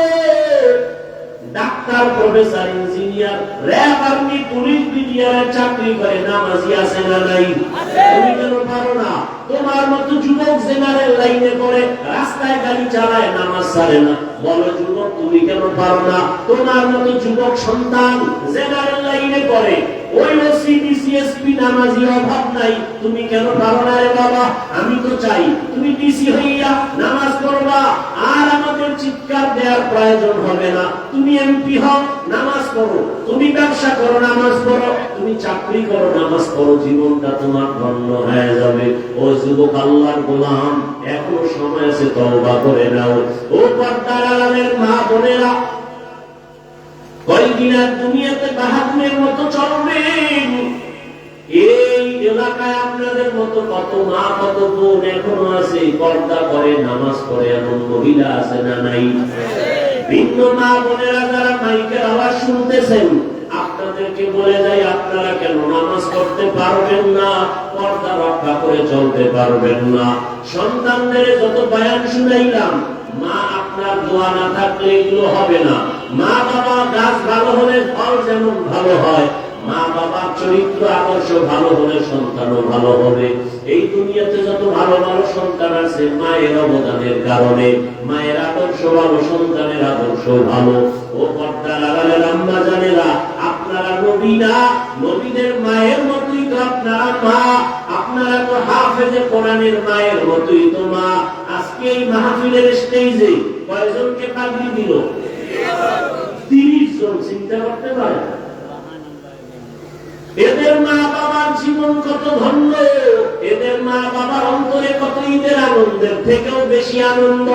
doctor, professor, engineer, RAB, army, police, BDR চাকরি করে, নামাজি আছে না নাই? তুমি কেন পারো না? তোমার মতো যুবক জেনারেল লাইনে পড়ে, রাস্তায় গাড়ি চালায়, নামাজ ছাড়ে না। বলো যুবক তুমি কেন পারো না? তোমার মতো যুবক সন্তান জেনারেল লাইনে পড়ে, ওই ওসিডি সিএসপি নামাজি অভাব নাই, তুমি কেন পারো না? রে বাবা, আমি তো চাই তুমি ডিসি হইয়া নামাজ পড়বা, আর আমাদের চিৎকার দেওয়ার প্রয়োজন হবে না। তুমি এমপি হও, নামাজ পড়ো। তুমি ব্যবসা করো, নামাজ পড়ো। তুমি চাকরি করো, নামাজ পড়ো। জীবনটা তোমার ধন্য হয়ে যাবে। ও যুবক আল্লাহর গোলাম, এখনো সময় আছে, তওবা করে নাও। ও পর্দার আড়ালের মা বোনেরা, কয়েকদিন আর দুনিয়াতে বাহাদুরের মতো চলবেন। এই এলাকায় আপনাদের মতো কত মা, কত বোন এখনো আছে, পর্দা করে, নামাজ পড়ে, এমন মহিলা আছে না নাই? ভিন্ন মা বোনেরা যারা মাইকের আওয়াজ শুনতেছেন, আপনাদেরকে বলে যাই, আপনারা কেন নামাজ পড়তে পারবেন না? পর্দা রক্ষা করে চলতে পারবেন না? সন্তানদের যত বয়ান শুনাইলাম, মা আপনার দোয়া না থাকলে এগুলো হবে না। মা বাবা গাছ ভালো হলে ফল যেমন ভালো হয়, মা বাবার চরিত্র আদর্শ ভালো হলে সন্তানও ভালো হবে। এই দুনিয়াতে যত ভালো ভালো সন্তান আছে, মায়ের অবদানের কারণে। মায়ের আদর্শ ভালো, সন্তানের আদর্শ ভালো। ও পর্দা লাগালেন আম্মা জানেরা, আপনারা নবী না, নবীদের মায়ের মতোই তো আপনারা মা। আপনারা তো হাফেজে কোরআনের মায়ের মতোই তো মা। আজকে এই মাহফিলের স্টেজে কয়জনকে পাগড়ি দিল? 30 জন। চিন্তা করতে পারেন এদের মা বাবার জীবন কত ধন্য, এদের মা বাবার অন্তরে কত ঈদের আনন্দের থেকেও বেশি আনন্দ।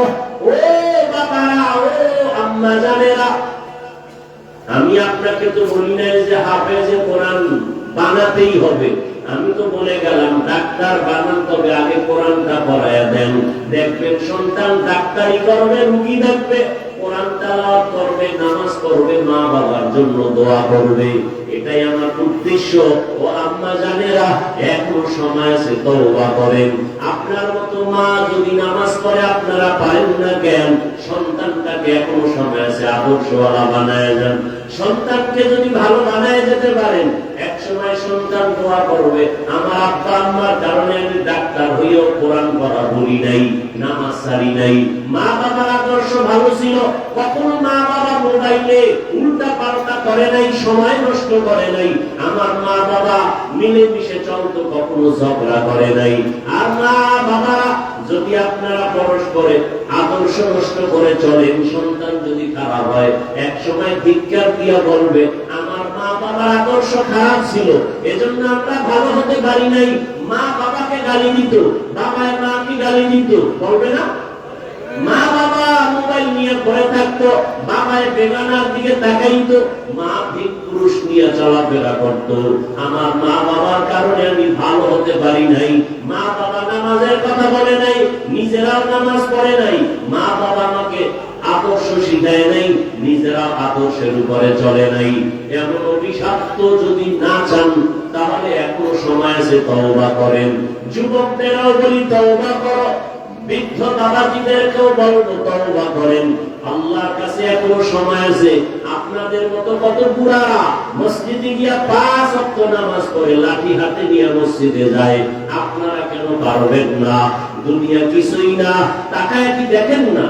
ও বাবারা, ও আম্মা জানেরা, আমি আপনাকে তো বলি নাই যে হাফেজে কোরআন বানাতেই হবে। আমি তো বলে গেলাম ডাক্তার বানান, তবে আগে কোরআনটা পড়ায়া দেন। দেখবেন সন্তান ডাক্তারি করবে, রুগী দেখবে, কোরআন তেলাওয়াত করবে, নামাজ পড়বে, মা বাবার জন্য দোয়া করবে। এটাই আমার উদ্দেশ্য। ও আম্মা জানেরা, এখনো সময় আছে, তওবা করেন। আপনার মতো মা যদি নামাজ পড়ে, আপনারা পারেন না কেন? সন্তানটাকে এখনো সময় আছে, আদর্শওয়ালা বানায় যান। সন্তানকে যদি ভালো বানায় যেতে পারেন, এক সময় সন্তান দোয়া করবে, আমার আব্বা আম্মার কারণে আমি ডাক্তার হইয়াও কোরআন পড়া বলি নাই, নামাজ ছাড়ি নাই। মা বাবার আদর্শ ভালো ছিল, কখনো মা বাবা মোবাইলে উল্টা পাল্টা করে নাই, সময় নষ্ট করে নাই। আমার মা বাবা মিলেমিশে চলতো, কখনো ঝগড়া করে নাই। আর মা বাবারা যদি আপনারা পরস্পরের আদর্শ নষ্ট করে চলেন, সন্তান যদি খারাপ হয়, এক সময় ধিক্কার দিয়া বলবে, আমার মা বাবার আদর্শ খারাপ ছিল, এজন্য আমরা ভালো হতে পারি নাই। মা বাবাকে গালি দিত, বাবায় মাকে গালি দিত, বলবে না? মা বাবা মোবাইল নিয়ে পড়ে থাকতো, থাকতো, বাবায় বেগানার দিকে তাকাইতো, মা ঠিক পুরুষ নিয়ে চলাফেরা করতো। আমার মা বাবার কারণে আমি ভালো হতে পারি নাই। মা বাবা নামাজের কথা বলে নাই, নিজেরাও নামাজ পড়ে নাই। মা বাবা আমাকে আদর্শ শিখায় নাই, নিজেরাও আদর্শের উপরে চলে নাই। এমন অভিশপ্ত যদি না চান তাহলে এখনো সময় আছে, তওবা করেন। যুবকদেরও বলি তওবা করো, বৃদ্ধ বাবাজিদেরকেও বলবো তওবা করেন। আল্লাহর কাছে এখনো সময় আছে। আপনাদের মতো কত বুড়ারা মসজিদে গিয়া 5 ওয়াক্ত নামাজ পড়ে লাঠি হাতে নিয়ে মসজিদে যায়, আপনারা কেন পারবেন না? দুনিয়া কিছুই না, তাকায় কি দেখেন না?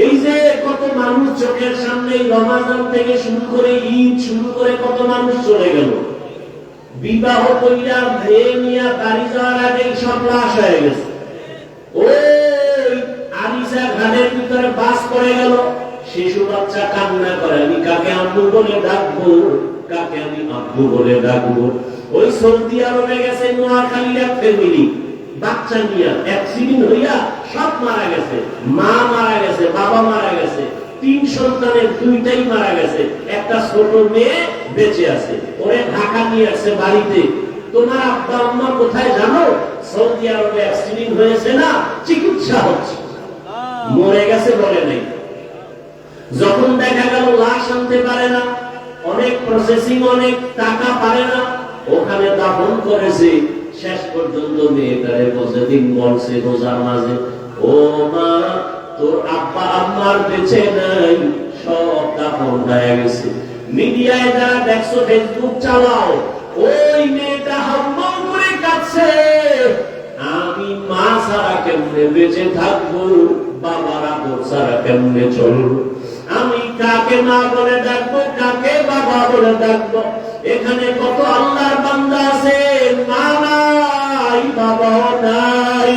এই যে কত মানুষ চোখের সামনে রমাদান থেকে শুরু করে ঈদ শুরু করে কত মানুষ চলে গেল, বিবাহ কইরা মেয়ে নিয়ে বাড়ি যাওয়ার আগে সব লাশ হয়ে গেছে। ওই আলিশা ঘাটের ভিতরে বাস পড়ে গেল, শিশু বাচ্চা কান্না করে, আমি কাকে আম্মু বলে ডাকবো, কাকে আমি আব্বু বলে ডাকবো। ওই সৌদি আরবে গেছে নোয়াখালীর এক ফ্যামিলি, বাচ্চা নিয়ে অ্যাক্সিডেন্ট হইয়া সব মারা গেছে, মা মারা গেছে, বাবা মারা গেছে, 3 সন্তানের 2টাই মারা গেছে, একটা ছোট মেয়ে বেঁচে আছে। ওরে ঢাকা নিয়ে আসছে বাড়িতে। তোমার আব্বা আম্মা কোথায় জানো? সৌদি আরবে অ্যাক্সিডেন্ট হয়েছে না, চিকিৎসা হচ্ছে। মরে গেছে বলে নাই। যখন দেখা গেল লাশ আনতে পারে না, অনেক প্রসেসিং, অনেক টাকা পারে না, ওখানে দাফন করেছে। শেষ পর্যন্ত মেয়েটারে প্রতিদিন বলছে রোজার মাঝে, ও মা তোর আব্বা আম্মার বেঁচে নাই, সব দাফন হয়ে গেছে। মিডিয়ায় যারা দেখছো, ফেসবুক চালাও, ওই মেয়েটা হাম্মাম করে কাঁদছে, আমি মা ছাড়া কেমনে বেঁচে থাকবো, বাবার আদর ছাড়া কেমনে চলবো, আমি কাকে মা বলে ডাকবো, কাকে বাবা বলে ডাকবো। এখানে কত আল্লাহর বান্দা আছে, মা নাই, বাবাও নাই,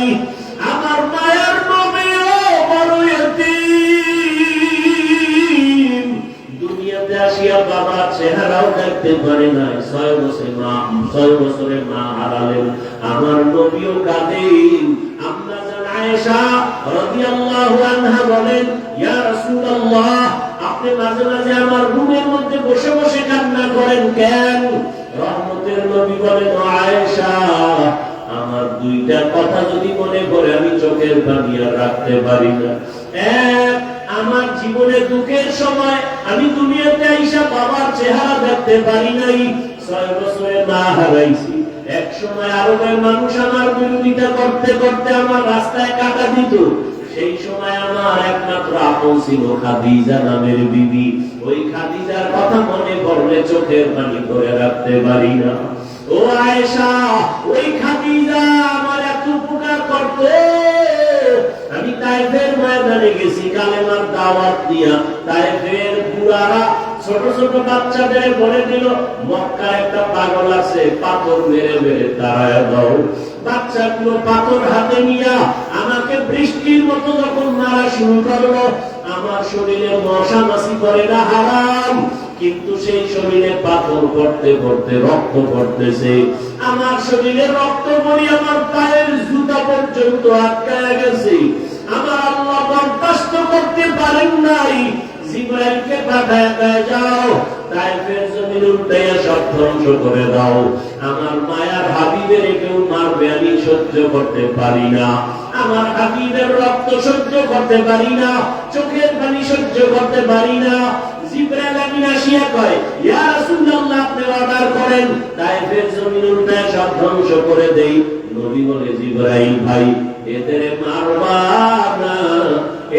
আমার মায়ের নবীও বড় ইতিম, দুনিয়াতে আসিয়া বাবার চেহারাও দেখতে পারে নাই। 6 বছরে মা হারালেন, আমার নবীও কাঁদেন। আম্মা জান আয়েশা রাদিয়াল্লাহু আনহা বলেন, ইয়া রাসূলুল্লাহ, আপনি মাঝে মাঝে আমার রুমের মধ্যে বসে বসে কান্না করেন কেন? রহমতের নবী বলেন, আয়েশা, আমার 2টা কথা যদি মনে করে আমি চোখের পানি আর রাখতে পারি না। এক, আমার জীবনে দুঃখের সময় আমি দুনিয়াতে আইসা বাবার চেহারা দেখতে পারি নাই, 6 বছরে মা হারাইছি। এক সময় আরবের মানুষ আমার বিরোধিতা করতে করতে আমার রাস্তায় কাটা দিত, সেই সময় আমার একমাত্র আপন ছিল খাদিজা নামের বিবি। ওই খাদিজার কথা মনে পড়লে চোখের পানি ধরে রাখতে পারি না। ও আয়েশা, ওই খাদিজা আমার এত উপকার করতো। আমি তায়েফের ময়দানে গেছি কালেমার দাওয়াত দিয়া, তায়েফের বুড়ারা ছোট ছোট বাচ্চাদের বলে দিল, মক্কায় একটা পাগল আছে, পাথর মেরে মেরে তাড়ায় দাও। বাচ্চাগুলো পাথর হাতে নিয়া আমাকে বৃষ্টির মতো যখন মারা শুরু করলো, আমার শরীরে মশা মাছি করে না হারাম, কিন্তু সেই শরীরে পাথর পড়তে পড়তে রক্ত পড়তেছে। আমার শরীরে রক্ত পড়ি আমার পায়ের জুতা পর্যন্ত আটকায় গেছে। আমার আল্লাহ বরদাস্ত করতে পারেন নাই, জিবরাইলকে পাঠায় যাও, তায়েফের জমিন উল্টাইয়া সব ধ্বংস করে দাও। আমার মায়ার হাবিবের কেউ মারবে, আমি সহ্য করতে পারি না। আমার হাবিবের রক্ত সহ্য করতে পারি না, চোখের পানি সহ্য করতে পারি না। জিবরাইল আমিন আসিয়া কয়, ইয়া রাসূলুল্লাহ, আপনি অর্ডার করেন, তায়েফের জমিন উল্টাইয়া সব ধ্বংস করে দেই। নবী বলে, জিবরাইল ভাই, এদের মারবা না,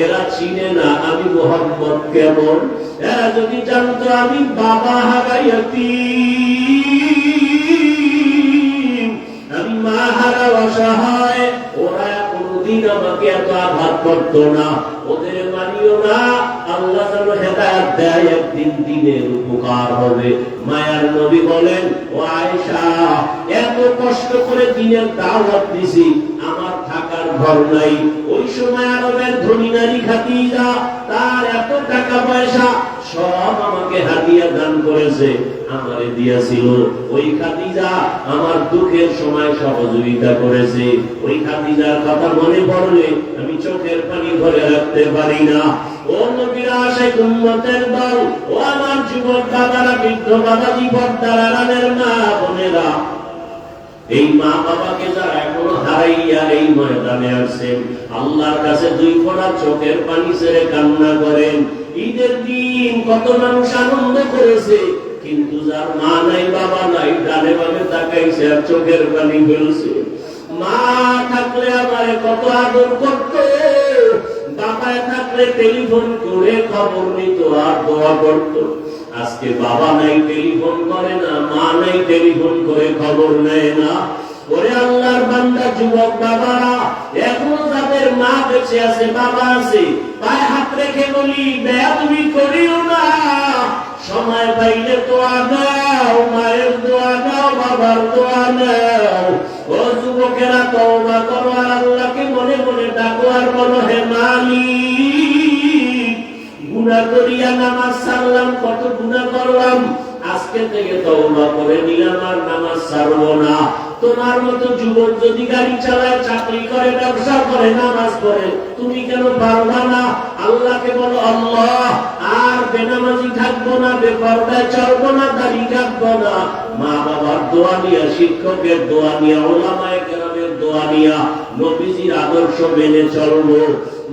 এরা চিনে না আমি মুহাম্মদ কেমন। এরা যদি জানতো আমি বাবা হারাইয়াতি, আমি মা হারা অসহায়, ওরা কোনদিন আমাকে এত আঘাত করতো না। ওদের মানিও না, আল্লাহ যেন হেদায়েত দেয়, একদিন দিনের উপকার হবে। মায়ার নবী বলেন, ও আয়েশা, এত কষ্ট করে দিনের দাওয়াত দিছি, আমার থাকার ঘর নাই। ওই সময় আরবের ধনী নারী খাদিজা, তার এত টাকা পয়সা সব আমাকে হাদিয়া দান করেছে, আমারে দিয়েছিল। ওই খাদিজা আমার দুঃখের সময় সহযোগিতা করেছে। ওই খাদিজার কথা মনে পড়লে আমি চোখের পানি ধরে রাখতে পারি না। ও নবীর আশিক উম্মতের দল, ও আমার যুবক বাবারা, বৃদ্ধ বাবাজি, পর্দার আড়ালের মা বোনেরা, এই মা বাবাকে যারা এখনো হারাইয়া এই ময়দানে আসছেন, আল্লাহর কাছে দুই ফোঁটা চোখের পানি ছেড়ে কান্না করেন। ঈদের দিন কত মানুষ আনন্দ করেছে, কিন্তু যার মা নাই বাবা নাই, ডানে বামে তাকাইছে আর চোখের পানি ফেলছে। মা থাকলে আমারে কত আদর করতো, বাবায় থাকলে টেলিফোন করে খবর নিত আর দোয়া করতো। আজকে বাবা নাই, টেলিফোন করে না, মা নাই, টেলিফোন করে খবর নেয় না। ওরে আল্লাহর বান্দা যুবক বাবারা, এখনো যাদের মা বেঁচে আছে, বাবা আছে, পায়ে হাত রেখে বলি, বেয়াদবি করিও না। সময় পাইলে দোয়া দাও, মায়ের দোয়া দাও, বাবার দোয়া দাও। ও যুবকেরা, তওবা করো আর আল্লাহকে মনে মনে ডাকো আর বলো, হে মালিক, গুনাহ করিয়া নামাজ ছাড়লাম, কত গুনাহ করলাম, আজকে থেকে তওবা করে নিলাম আর নামাজ ছাড়বো না। তোমার মতো যুবক যদি গাড়ি চালায়, চাকরি করে, ব্যবসা করে, নামাজ পড়ে, তুমি কেন পারবা না? আল্লাহকে বলো, আল্লাহ আর বেনামাজি থাকবো না, বেপরদায় চলবো না, দাড়ি কাটবো না। মা বাবার দোয়া নিয়া, শিক্ষকের দোয়া নিয়া, ওলামায়ে কেরামের দোয়া নিয়া, নবীজির আদর্শ মেনে চলবো।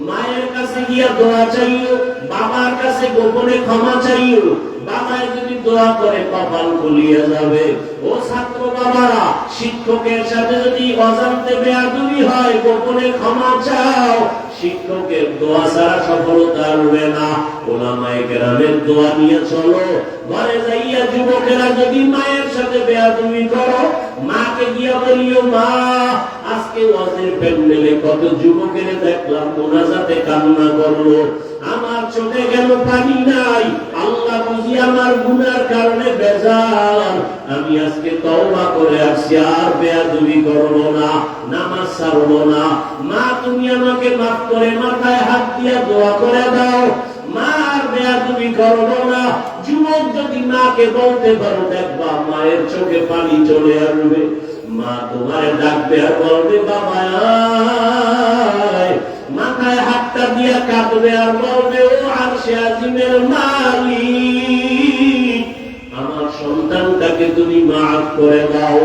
মায়ের কাছে গিয়া দোয়া চাইও, বাবার কাছে গোপনে ক্ষমা চাইও। বাবায় যদি দোয়া করে কপাল খুলিয়ে যাবে। ও ছাত্র বাবারা, শিক্ষকের সাথে যদি অজান্তে বেয়াদবি হয়, গোপনে ক্ষমা চাও। শিক্ষকের দোয়া ছাড়া সফলতা আসবে না। ওলামায়ে কেরামের দোয়া নিয়ে চলো। ঘরে যাইয়া যুবকেরা যদি মায়ের সাথে বেয়াদবি করো, মাকে গিয়া বলিও, মা আজকে ওয়াজের প্যান্ডেলে কত যুবকের দেখলাম মোনাজাতে কান্না করলো, আমার চোখে কেন পানি নাই? আল্লাহ বুঝি আমার গুনার কারণে বেজার। আমি আজকে তওবা করে আসছি, আর বেয়াদবি করব না, নামাজ ছাড়ব না। মা তুমি আমাকে মাফ করে মাথায় হাত দিয়া দোয়া করে দাও, মা আর বেয়াদবি করব না। যুবক যদি মাকে বলতে পারো, দেখবা মায়ের চোখে পানি চলে আসবে। মা তোমার ডাকবে আর বলবে, বাবা মাথায় হাতটা দিয়া কাঁদবে আর বলবে, ও আরশে আজিমের মালিক, আমার সন্তানটাকে তুমি মাফ করে দাও,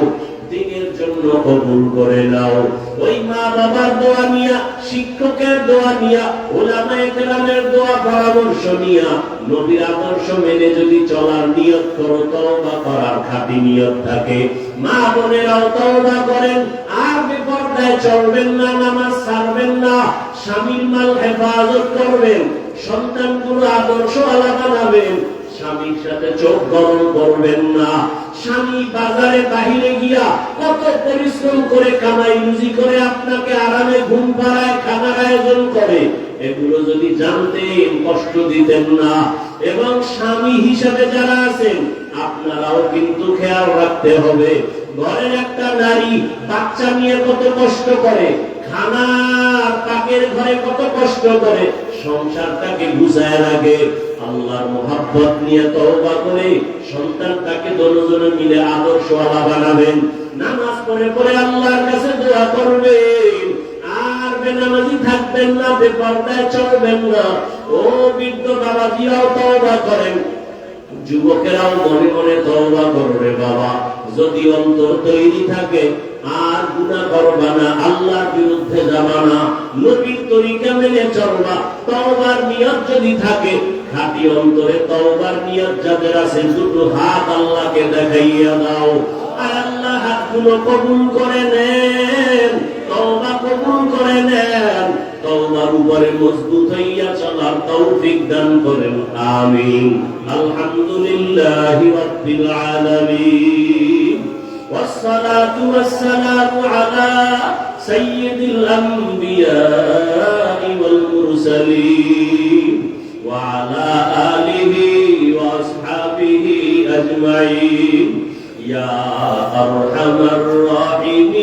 দিনের জন্য কবুল করে নাও। ওই মা বাবার দোয়া নিয়া, শিক্ষকের দোয়া নিয়া, ওলামায়ে কেরামের দোয়া পরামর্শ নিয়া, নবীর আদর্শ মেনে যদি চলার নিয়ত করো, তওবা করার খাঁটি নিয়ত থাকে, মা বোনেরাও তওবা করেন আর বেপরদায় চলবেন না, নামাজ ছাড়বেন না, স্বামীর মাল হেফাজত করবেন, সন্তানগুলো আদর্শওয়ালা বানাবেন, স্বামীর সাথে চোখ গরম করবেন না। স্বামী বাজারে বাহিরে গিয়া কত পরিশ্রম করে কামাই রুজি করে আপনাকে আরামে ঘুম পাড়ায়, খানার আয়োজন করে, এগুলো যদি জানতেন কষ্ট দিতেন না। এবং স্বামী হিসাবে যারা আছেন, আপনারাও কিন্তু খেয়াল রাখতে হবে, ঘরের একটা নারী বাচ্চা নিয়ে কত কষ্ট করে, খানার পাকের ঘরে কত কষ্ট করে, সংসারটাকে গুছায় রাখে। আল্লাহর মোহাব্বত নিয়ে তওবা করে সন্তানটাকে দুজনে মিলে আদর্শওয়ালা বানাবেন। নামাজ পড়ে পড়ে আল্লাহর কাছে দোয়া করবেন, আর বেনামাজি থাকবেন না, বেপরদায় চলবেন না। ও বৃদ্ধ বাবাজিরাও তওবা করেন, যুবকেরাও মনে মনে তওবা করবে। বাবা, যদি অন্তর তৈরি থাকে আর গুনাহ করবা না, আল্লাহর বিরুদ্ধে যাবা না, নবীর তরিকা মেনে চলবা, তওবার নিয়ত যদি থাকে, খাঁটি অন্তরে তওবার নিয়ত যাদের আছে, দুটো হাত আল্লাহকে দেখাইয়া দাও, আর আল্লাহ হাতগুলো কবুল করে নেন, তওবা কবুল করে নেন, তওবার উপরে মজবুত হইয়া চলার তৌফিক দান করেন। আমিন। আলহামদুলিল্লাহি রাব্বিল আলামিন, والصلاة والسلام على سيد الأنبياء والمرسلين وعلى آله وأصحابه أجمعين يا أرحم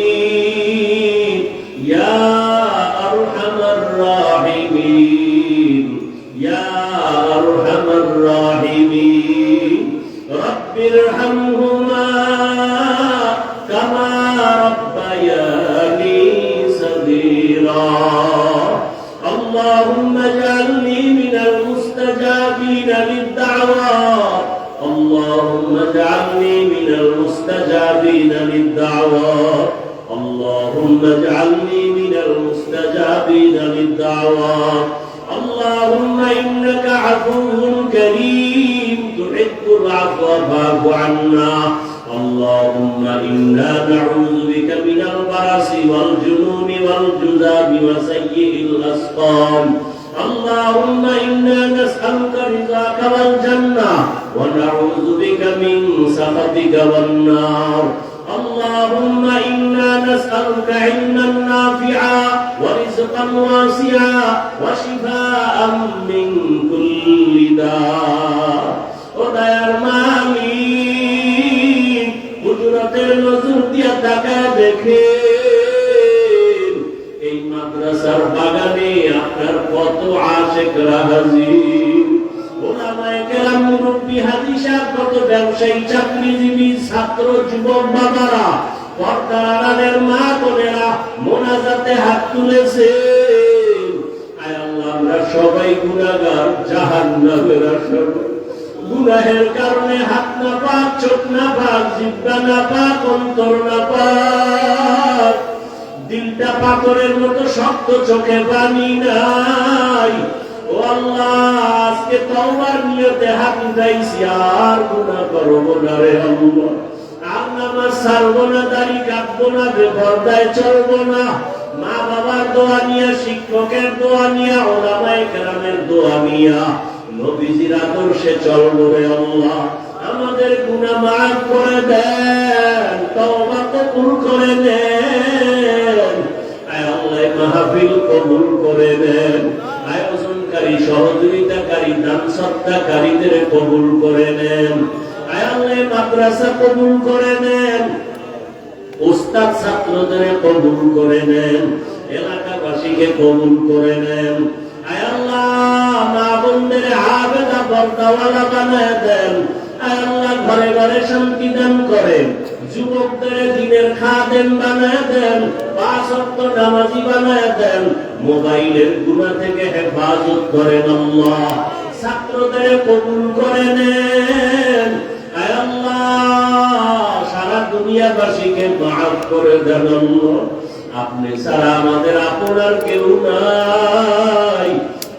الراحمين يا أرحم الراحمين يا أرحم الراحمين رب ارحمهما كما ربياني صغيرا. الله اللهم اجعلني من المستجابين للدعوات اللهم اجعلني من المستجابين للدعوات اللهم اجعلني من المستجابين للدعوات اللهم إنك عفو كريم تحب العفو فاعف عنا اللهم إنا نعوذ بك من البرص والجنون والجذام وسيء الأسقام اللهم إنا نسألك رضاك والجنة ونعوذ بك من سخطك والنار اللهم إنا نسألك علما نافعا ورزقا واسعا وشفاء من كل داء ودير مالك হুজুরাতের নজর দিয়া তাকায় দেখেন এই মাদ্রাসার বাগানে আপনার কত আশিকরা হাজির ওলামায়ে কেরাম মুরব্বি হাজী সাহেব কত ব্যবসায়ী চাকরিজীবী ছাত্র যুবক বাবারা পর্দার আড়ালের মা বোনেরা মোনাজাতে হাত তুলেছে আয় আল্লাহ আমরা সবাই গুনাহগার জাহান্নামের আসামি গুনাহের কারণে হাত না পাক চোখ না পাক জিহ্বা না পাক অন্তর না পাক দিলটা পাথরের মতো শক্ত চোখে পানি নাই ও আল্লাহ আজকে তওবার নিয়তে হাত উঠাইছি আর গুনাহ করব না রে আল্লাহ আর নামাজ ছাড়ব না দাড়ি কাটবো না বেপরদায় চলবো না মা বাবার দোয়া নিয়া শিক্ষকের দোয়া নিয়া ওলামায়ে কেরামের দোয়া নিয়া নবীজির আদর্শে চলবো রে আল্লাহ আমাদের গুনাহ মাফ করে দেন তওবা কবুল করে নেন আয় আল্লাহ মাহফিল কবুল করে নেন আয়োজনকারী সহযোগিতাকারী দান সদকাকারীদের কবুল করে নেন আয় আল্লাহ মাদ্রাসা কবুল করে নেন উস্তাদ ছাত্রদের কবুল করে নেন এলাকাবাসীকে কবুল করে নেন আয় আল্লাহ মা বোনদের আবেদা পর্দাওয়ালা বানায় দেন আয় আল্লাহ ঘরে ঘরে শান্তি দান করেন যুবকদের দ্বীনের খাদেম বানায় দেন পাঁচ ওয়াক্ত নামাজি বানায় দেন মোবাইলের গুনাহ থেকে হেফাজত করেন আল্লাহ ছাত্রদের কবুল করে নেন আয় আল্লাহ সারা দুনিয়াবাসীকে মাফ করে দেন আল্লাহ আপনি ছাড়া আমাদের আপনার কেউ নাই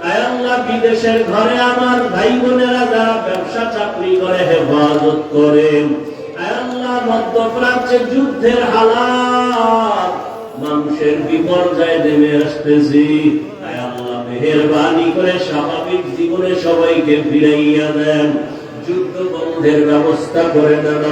আয় আল্লাহ বিদেশের ঘরে আমার ভাই বোনেরা যারা ব্যবসা চাকরি করে হেফাজত করেন আয় আল্লাহ মধ্যপ্রাচ্যে যুদ্ধের হালাত মানুষের বিপর্যয় নেমে আসতেছি আয় আল্লাহ মেহেরবানি করে স্বাভাবিক জীবনে সবাইকে ফিরাইয়া দেন যুদ্ধ বন্ধের ব্যবস্থা করে দেন